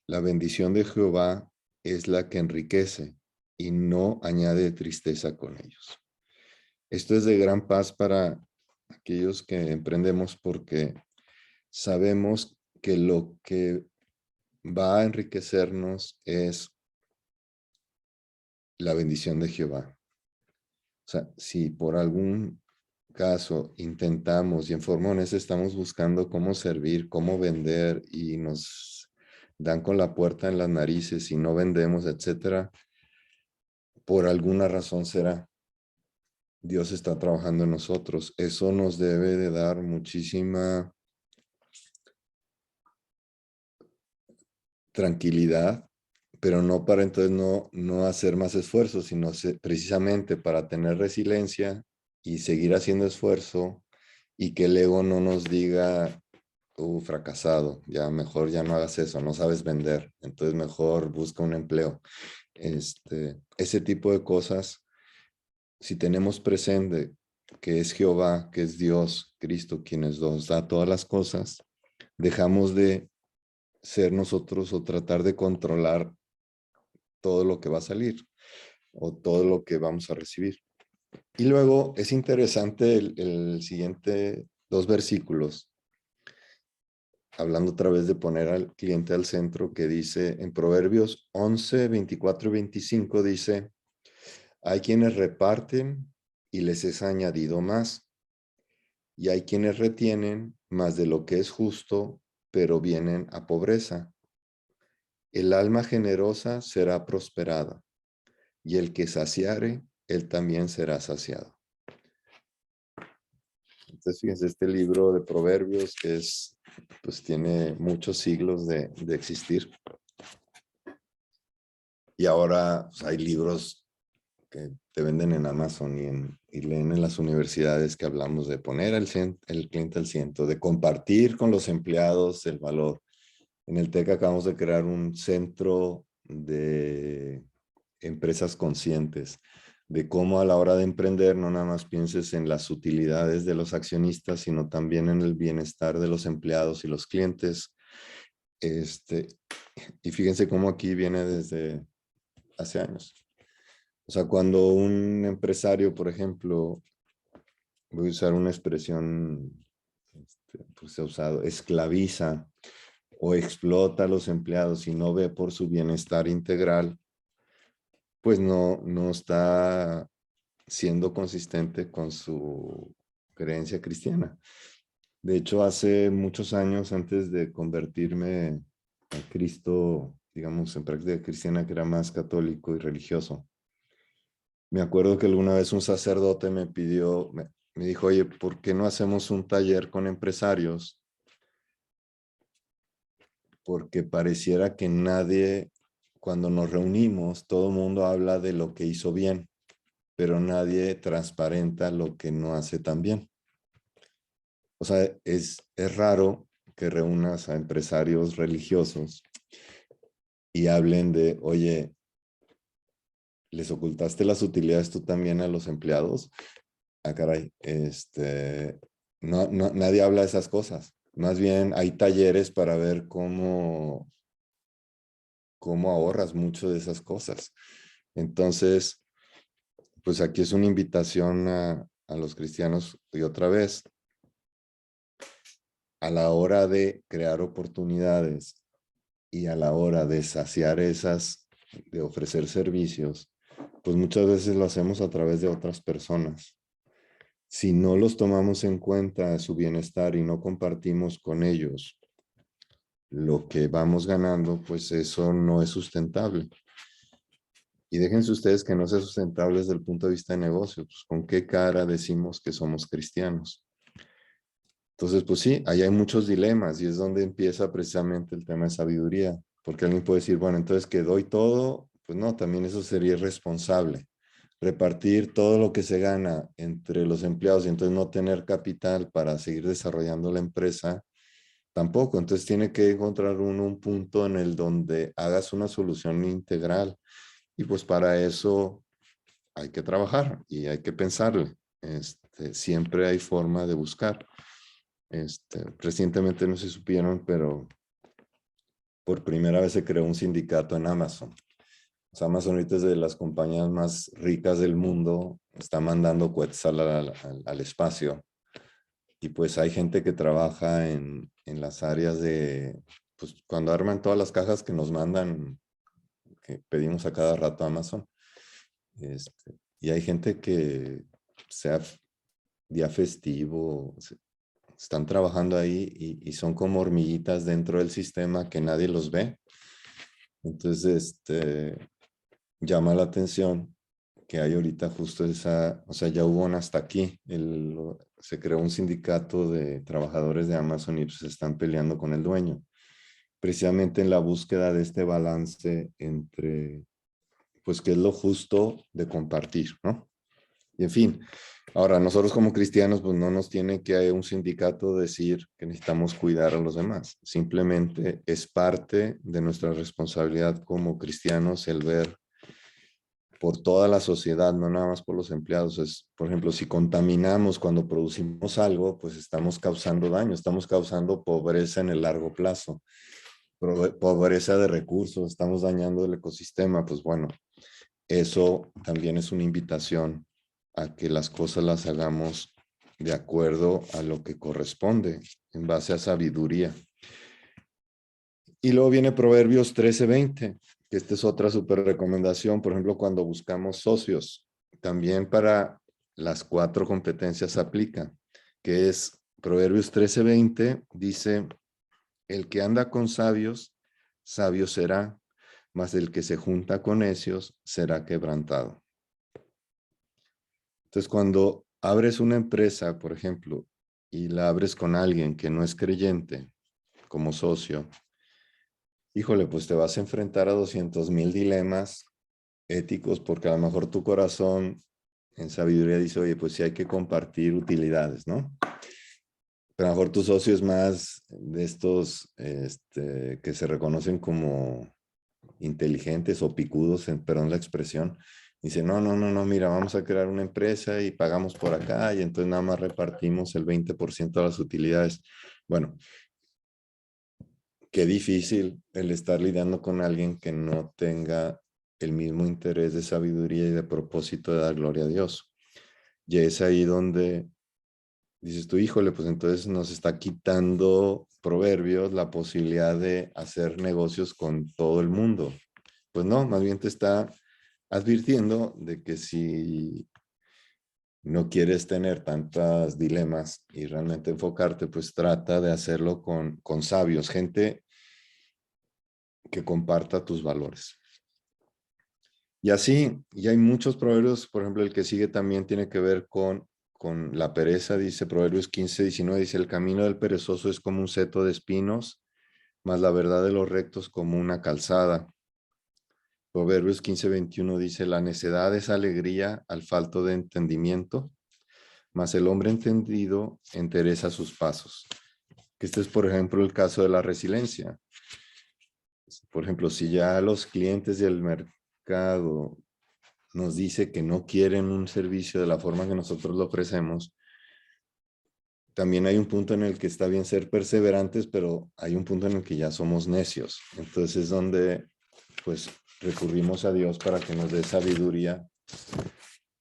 la bendición de Jehová es la que enriquece y no añade tristeza con ellos. Esto es de gran paz para aquellos que emprendemos porque sabemos que lo que va a enriquecernos es la bendición de Jehová. O sea, si por algún caso intentamos y en formones estamos buscando cómo servir, cómo vender y nos dan con la puerta en las narices y no vendemos, etcétera, por alguna razón será. Dios está trabajando en nosotros. Eso nos debe de dar muchísima tranquilidad, pero no para entonces no hacer más esfuerzos, sino precisamente para tener resiliencia y seguir haciendo esfuerzo y que el ego no nos diga, fracasado, ya mejor ya no hagas eso, no sabes vender, entonces mejor busca un empleo. Ese tipo de cosas, si tenemos presente que es Jehová, que es Dios, Cristo, quienes nos da todas las cosas, dejamos de ser nosotros o tratar de controlar todo lo que va a salir o todo lo que vamos a recibir. Y luego es interesante el siguiente 2 versículos, hablando otra vez de poner al cliente al centro, que dice en Proverbios 11:24 y 25, dice, hay quienes reparten y les es añadido más, y hay quienes retienen más de lo que es justo, pero vienen a pobreza. El alma generosa será prosperada, y el que saciare, él también será saciado. Entonces, fíjense, este libro de Proverbios pues tiene muchos siglos de existir. Y ahora pues, hay libros que te venden en Amazon y leen en las universidades que hablamos de poner el cliente al centro, de compartir con los empleados el valor. En el TEC acabamos de crear un centro de empresas conscientes, de cómo a la hora de emprender no nada más pienses en las utilidades de los accionistas, sino también en el bienestar de los empleados y los clientes. Y fíjense cómo aquí viene desde hace años. O sea, cuando un empresario, por ejemplo, voy a usar una expresión, pues se ha usado, esclaviza o explota a los empleados y no ve por su bienestar integral, pues no está siendo consistente con su creencia cristiana. De hecho, hace muchos años, antes de convertirme a Cristo, digamos, en práctica cristiana, que era más católico y religioso, me acuerdo que alguna vez un sacerdote me dijo, oye, ¿por qué no hacemos un taller con empresarios? Porque pareciera que nadie, cuando nos reunimos, todo el mundo habla de lo que hizo bien, pero nadie transparenta lo que no hace tan bien. O sea, es raro que reúnas a empresarios religiosos y hablen de, oye, ¿les ocultaste las utilidades tú también a los empleados? Ah, caray, nadie habla de esas cosas. Más bien hay talleres para ver cómo ahorras mucho de esas cosas. Entonces, pues aquí es una invitación a los cristianos y otra vez, a la hora de crear oportunidades y a la hora de saciar esas, de ofrecer servicios, pues muchas veces lo hacemos a través de otras personas. Si no los tomamos en cuenta su bienestar y no compartimos con ellos lo que vamos ganando, pues eso no es sustentable. Y déjense ustedes que no sea sustentable desde el punto de vista de negocio. Pues, ¿con qué cara decimos que somos cristianos? Entonces, pues sí, ahí hay muchos dilemas y es donde empieza precisamente el tema de sabiduría. Porque alguien puede decir, bueno, entonces que doy todo, pues no, también eso sería irresponsable. Repartir todo lo que se gana entre los empleados y entonces no tener capital para seguir desarrollando la empresa, tampoco. Entonces tiene que encontrar uno un punto en el donde hagas una solución integral. Y pues para eso hay que trabajar y hay que pensarle. Siempre hay forma de buscar. Recientemente no sé si supieron, pero por primera vez se creó un sindicato en Amazon. O sea, Amazon ahorita es de las compañías más ricas del mundo, está mandando cohetes al espacio. Y pues hay gente que trabaja en las áreas de, pues cuando arman todas las cajas que nos mandan, que pedimos a cada rato a Amazon. Y hay gente que sea día festivo, están trabajando ahí y son como hormiguitas dentro del sistema que nadie los ve. Entonces, llama la atención que hay ahorita justo esa, o sea, ya hubo hasta aquí, se creó un sindicato de trabajadores de Amazon y pues están peleando con el dueño, precisamente en la búsqueda de este balance entre, pues, qué es lo justo de compartir, ¿no? Y en fin, ahora nosotros como cristianos, pues no nos tiene que un sindicato decir que necesitamos cuidar a los demás. Simplemente es parte de nuestra responsabilidad como cristianos el ver por toda la sociedad, no nada más por los empleados. Por ejemplo, si contaminamos cuando producimos algo, pues estamos causando daño, estamos causando pobreza en el largo plazo, pobreza de recursos, estamos dañando el ecosistema. Pues bueno, eso también es una invitación a que las cosas las hagamos de acuerdo a lo que corresponde, en base a sabiduría. Y luego viene Proverbios 13:20, que esta es otra súper recomendación, por ejemplo, cuando buscamos socios, también para las 4 competencias aplica, que es Proverbios 13:20, dice, el que anda con sabios, sabio será, mas el que se junta con necios será quebrantado. Entonces, cuando abres una empresa, por ejemplo, y la abres con alguien que no es creyente como socio, híjole, pues te vas a enfrentar a 200,000 dilemas éticos, porque a lo mejor tu corazón en sabiduría dice, oye, pues sí hay que compartir utilidades, ¿no? Pero a lo mejor tu socio es más de estos que se reconocen como inteligentes o picudos, perdón la expresión. Dice, no, mira, vamos a crear una empresa y pagamos por acá y entonces nada más repartimos el 20% de las utilidades. Bueno, qué difícil el estar lidiando con alguien que no tenga el mismo interés de sabiduría y de propósito de dar gloria a Dios. Y es ahí donde dices tú, híjole, pues entonces nos está quitando Proverbios la posibilidad de hacer negocios con todo el mundo. Pues no, más bien te está advirtiendo de que si no quieres tener tantos dilemas y realmente enfocarte, pues trata de hacerlo con sabios, gente que comparta tus valores. Y así, y hay muchos proverbios, por ejemplo, el que sigue también tiene que ver con la pereza, dice Proverbios 15:19, dice, el camino del perezoso es como un seto de espinos, mas la verdad de los rectos como una calzada. Proverbios 15:21 dice, la necedad es alegría al falto de entendimiento, mas el hombre entendido endereza sus pasos. Que este es, por ejemplo, el caso de la resiliencia. Por ejemplo, si ya los clientes del mercado nos dice que no quieren un servicio de la forma que nosotros lo ofrecemos, también hay un punto en el que está bien ser perseverantes, pero hay un punto en el que ya somos necios. Entonces es donde pues recurrimos a Dios para que nos dé sabiduría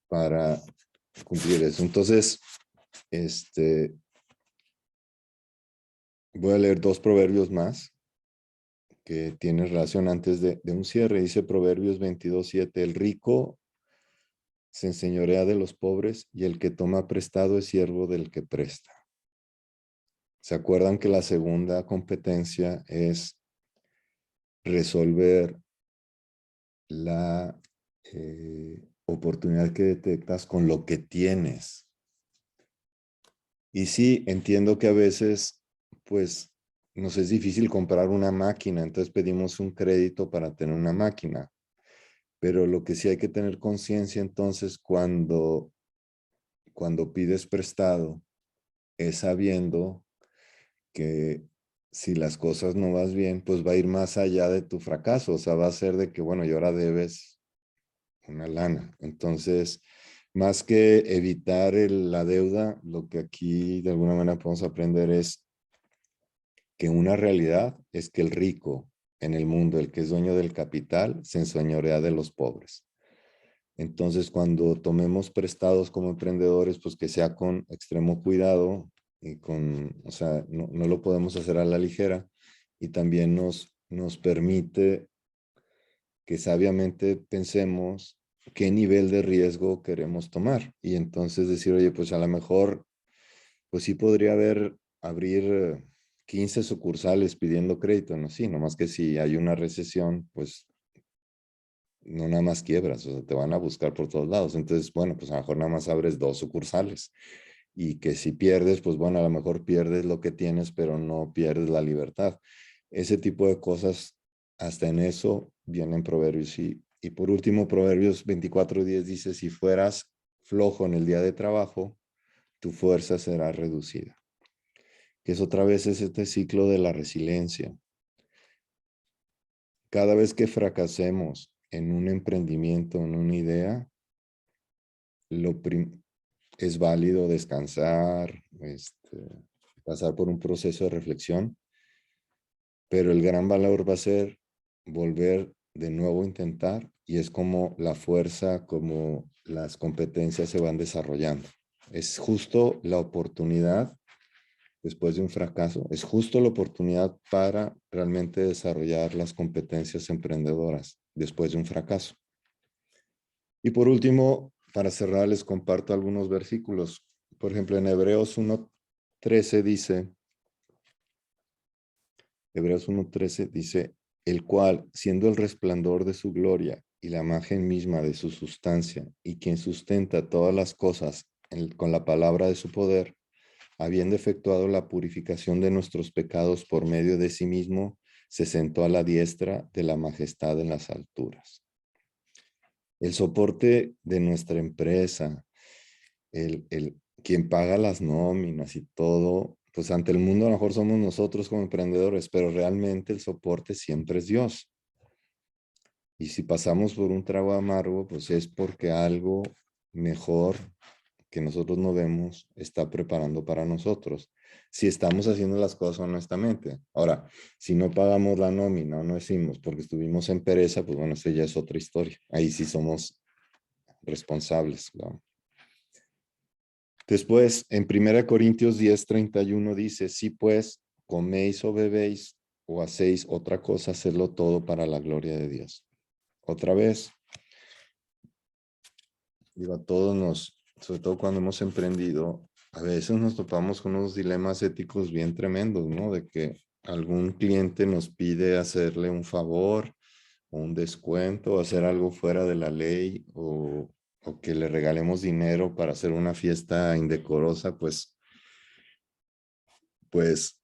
para cumplir eso. Entonces, voy a leer 2 proverbios más que tienen relación antes de un cierre. Dice Proverbios 22:7, el rico se enseñorea de los pobres y el que toma prestado es siervo del que presta. ¿Se acuerdan que la segunda competencia es resolver la oportunidad que detectas con lo que tienes? Y sí, entiendo que a veces, pues, nos es difícil comprar una máquina, entonces pedimos un crédito para tener una máquina. Pero lo que sí hay que tener conciencia entonces cuando pides prestado es sabiendo que si las cosas no vas bien, pues va a ir más allá de tu fracaso. O sea, va a ser de que, bueno, y ahora debes una lana. Entonces, más que evitar la deuda, lo que aquí de alguna manera podemos aprender es que una realidad es que el rico en el mundo, el que es dueño del capital, se enseñorea de los pobres. Entonces, cuando tomemos prestados como emprendedores, pues que sea con extremo cuidado y o sea, no lo podemos hacer a la ligera y también nos permite que sabiamente pensemos qué nivel de riesgo queremos tomar y entonces decir, oye, pues a lo mejor, pues sí podría abrir 15 sucursales pidiendo crédito, no, sí, nomás que si hay una recesión, pues no nada más quiebras, o sea, te van a buscar por todos lados. Entonces, bueno, pues a lo mejor nada más abres 2 sucursales y que si pierdes, pues bueno, a lo mejor pierdes lo que tienes, pero no pierdes la libertad. Ese tipo de cosas, hasta en eso vienen proverbios. Y por último, Proverbios 24:10 dice, si fueras flojo en el día de trabajo, tu fuerza será reducida. Que es otra vez este ciclo de la resiliencia. Cada vez que fracasemos en un emprendimiento, en una idea, es válido descansar, pasar por un proceso de reflexión, pero el gran valor va a ser volver de nuevo a intentar y es como la fuerza, como las competencias se van desarrollando. Es justo la oportunidad, después de un fracaso, es justo la oportunidad para realmente desarrollar las competencias emprendedoras después de un fracaso. Y por último, para cerrar, les comparto algunos versículos. Por ejemplo, en Hebreos 1:13 dice, Hebreos 1:13 dice, el cual, siendo el resplandor de su gloria y la imagen misma de su sustancia, y quien sustenta todas las cosas con la palabra de su poder, habiendo efectuado la purificación de nuestros pecados por medio de sí mismo, se sentó a la diestra de la majestad en las alturas. El soporte de nuestra empresa, quien paga las nóminas y todo, pues ante el mundo a lo mejor somos nosotros como emprendedores, pero realmente el soporte siempre es Dios. Y si pasamos por un trago amargo, pues es porque algo mejor que nosotros no vemos está preparando para nosotros. Si estamos haciendo las cosas honestamente. Ahora, si no pagamos la nómina o no decimos porque estuvimos en pereza, pues bueno, eso ya es otra historia. Ahí sí somos responsables, ¿no? Después, en 1 Corintios 10:31 dice, si pues coméis o bebéis o hacéis otra cosa, hacedlo todo para la gloria de Dios. Otra vez, digo, a todos sobre todo cuando hemos emprendido, a veces nos topamos con unos dilemas éticos bien tremendos, ¿no? De que algún cliente nos pide hacerle un favor o un descuento o hacer algo fuera de la ley o que le regalemos dinero para hacer una fiesta indecorosa, pues, pues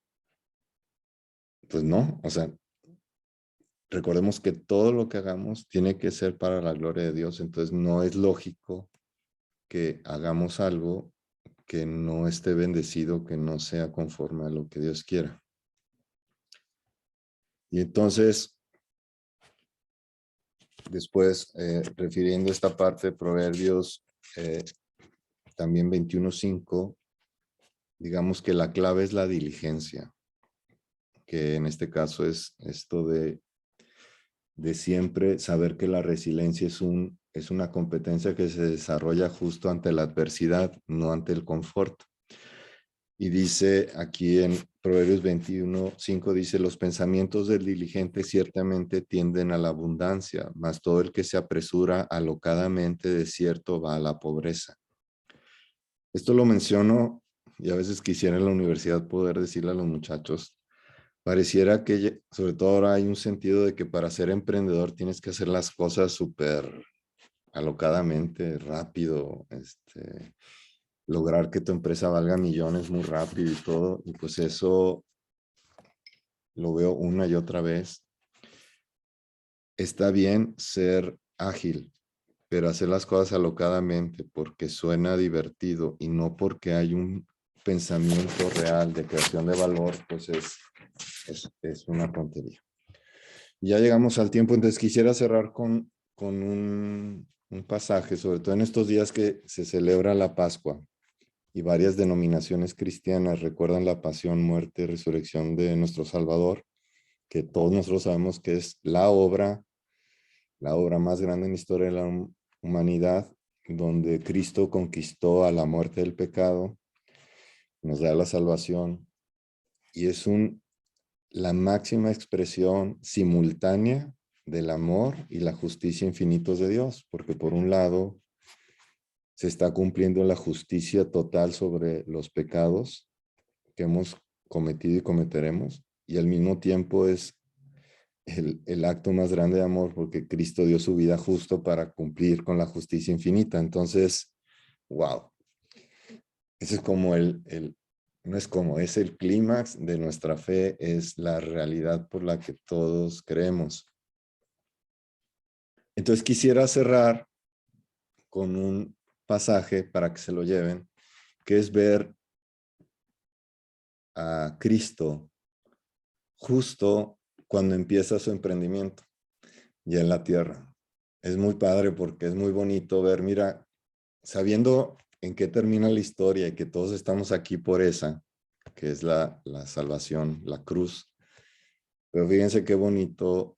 no, o sea, recordemos que todo lo que hagamos tiene que ser para la gloria de Dios, entonces no es lógico que hagamos algo que no esté bendecido, que no sea conforme a lo que Dios quiera. Y entonces, después, refiriendo esta parte de Proverbios, también 21:5, digamos que la clave es la diligencia, que en este caso es esto de siempre saber que la resiliencia es una competencia que se desarrolla justo ante la adversidad, no ante el confort. Y dice aquí en Proverbios 21:5, dice, los pensamientos del diligente ciertamente tienden a la abundancia, mas todo el que se apresura alocadamente de cierto va a la pobreza. Esto lo menciono y a veces quisiera en la universidad poder decirle a los muchachos, pareciera que, sobre todo ahora hay un sentido de que para ser emprendedor tienes que hacer las cosas súper alocadamente, rápido, lograr que tu empresa valga millones muy rápido y todo. Y pues eso lo veo una y otra vez. Está bien ser ágil, pero hacer las cosas alocadamente porque suena divertido y no porque hay un pensamiento real de creación de valor, pues es una tontería. Ya llegamos al tiempo, entonces quisiera cerrar con un pasaje, sobre todo en estos días que se celebra la Pascua y varias denominaciones cristianas recuerdan la pasión, muerte y resurrección de nuestro Salvador, que todos nosotros sabemos que es la obra más grande en la historia de la humanidad, donde Cristo conquistó a la muerte del pecado, nos da la salvación y es la máxima expresión simultánea del amor y la justicia infinitos de Dios, porque por un lado se está cumpliendo la justicia total sobre los pecados que hemos cometido y cometeremos, y al mismo tiempo es el acto más grande de amor, porque Cristo dio su vida justo para cumplir con la justicia infinita. Entonces, wow, ese es como no es como, es el clímax de nuestra fe, es la realidad por la que todos creemos. Entonces quisiera cerrar con un pasaje para que se lo lleven, que es ver a Cristo justo cuando empieza su emprendimiento ya en la tierra. Es muy padre porque es muy bonito ver, mira, sabiendo en qué termina la historia y que todos estamos aquí por esa, que es la salvación, la cruz. Pero fíjense qué bonito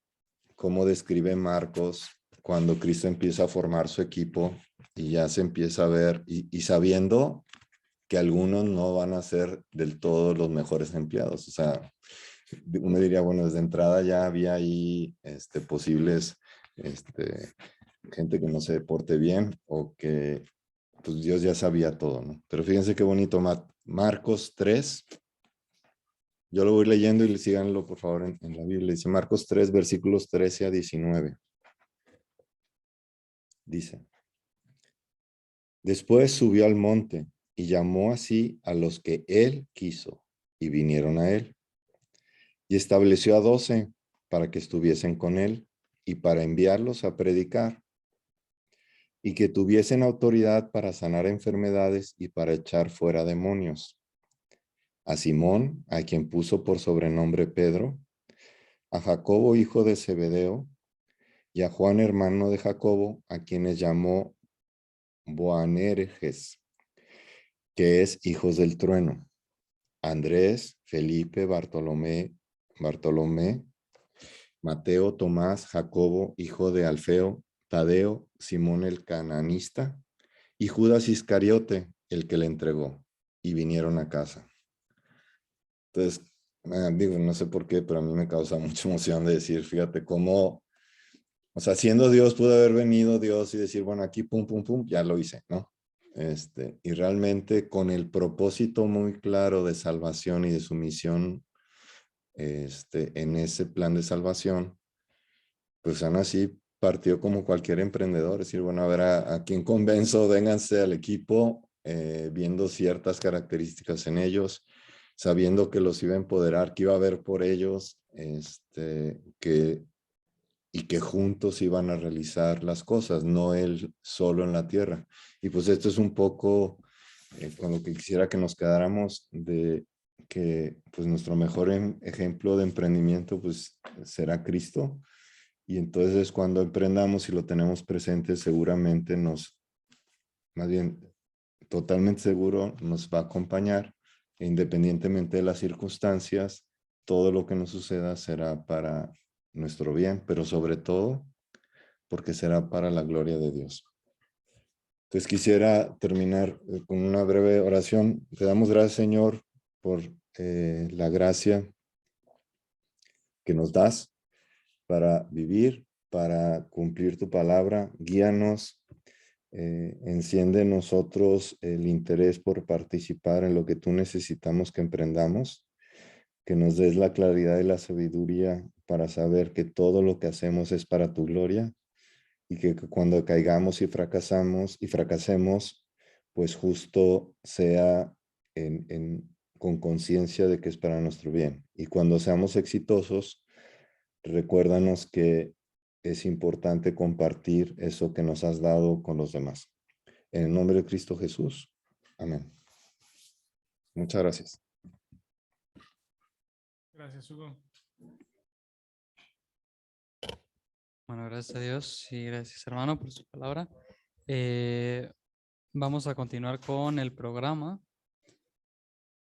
cómo describe Marcos cuando Cristo empieza a formar su equipo y ya se empieza a ver, y sabiendo que algunos no van a ser del todo los mejores empleados. O sea, uno diría, bueno, desde entrada ya había ahí posibles gente que no se porte bien o que pues Dios ya sabía todo, ¿no? Pero fíjense qué bonito, Marcos 3, yo lo voy leyendo y síganlo por favor en la Biblia. Dice Marcos 3, versículos 13 a 19. Dice, después subió al monte y llamó así a los que él quiso y vinieron a él. Y estableció a 12 para que estuviesen con él y para enviarlos a predicar y que tuviesen autoridad para sanar enfermedades y para echar fuera demonios. A Simón, a quien puso por sobrenombre Pedro, a Jacobo, hijo de Zebedeo, y a Juan, hermano de Jacobo, a quienes llamó Boanerges, que es hijos del trueno, Andrés, Felipe, Bartolomé, Mateo, Tomás, Jacobo, hijo de Alfeo, Tadeo, Simón el cananista, y Judas Iscariote, el que le entregó, y vinieron a casa. Entonces, digo, no sé por qué, pero a mí me causa mucha emoción de decir, fíjate cómo, o sea, siendo Dios, pudo haber venido Dios y decir, bueno, aquí pum, pum, pum, ya lo hice, ¿no? Y realmente con el propósito muy claro de salvación y de sumisión, en ese plan de salvación, pues aún así partió como cualquier emprendedor, es decir, bueno, a ver, a quién convenzo, vénganse al equipo, viendo ciertas características en ellos, sabiendo que los iba a empoderar, que iba a ver por ellos, y que juntos iban a realizar las cosas, no él solo en la tierra. Y pues esto es un poco con lo que quisiera que nos quedáramos de que pues nuestro mejor ejemplo de emprendimiento pues será Cristo. Y entonces cuando emprendamos y lo tenemos presente, seguramente más bien, totalmente seguro nos va a acompañar independientemente de las circunstancias, todo lo que nos suceda será para nuestro bien, pero sobre todo porque será para la gloria de Dios. Entonces quisiera terminar con una breve oración. Te damos gracias, Señor, por la gracia que nos das para vivir, para cumplir tu palabra. Guíanos, enciende en nosotros el interés por participar en lo que tú necesitamos que emprendamos, que nos des la claridad y la sabiduría para saber que todo lo que hacemos es para tu gloria y que cuando caigamos y fracasemos, pues justo sea con conciencia de que es para nuestro bien. Y cuando seamos exitosos, recuérdanos que es importante compartir eso que nos has dado con los demás. En el nombre de Cristo Jesús. Amén. Muchas gracias. Gracias, Hugo. Bueno, gracias a Dios y gracias, hermano, por su palabra. Vamos a continuar con el programa.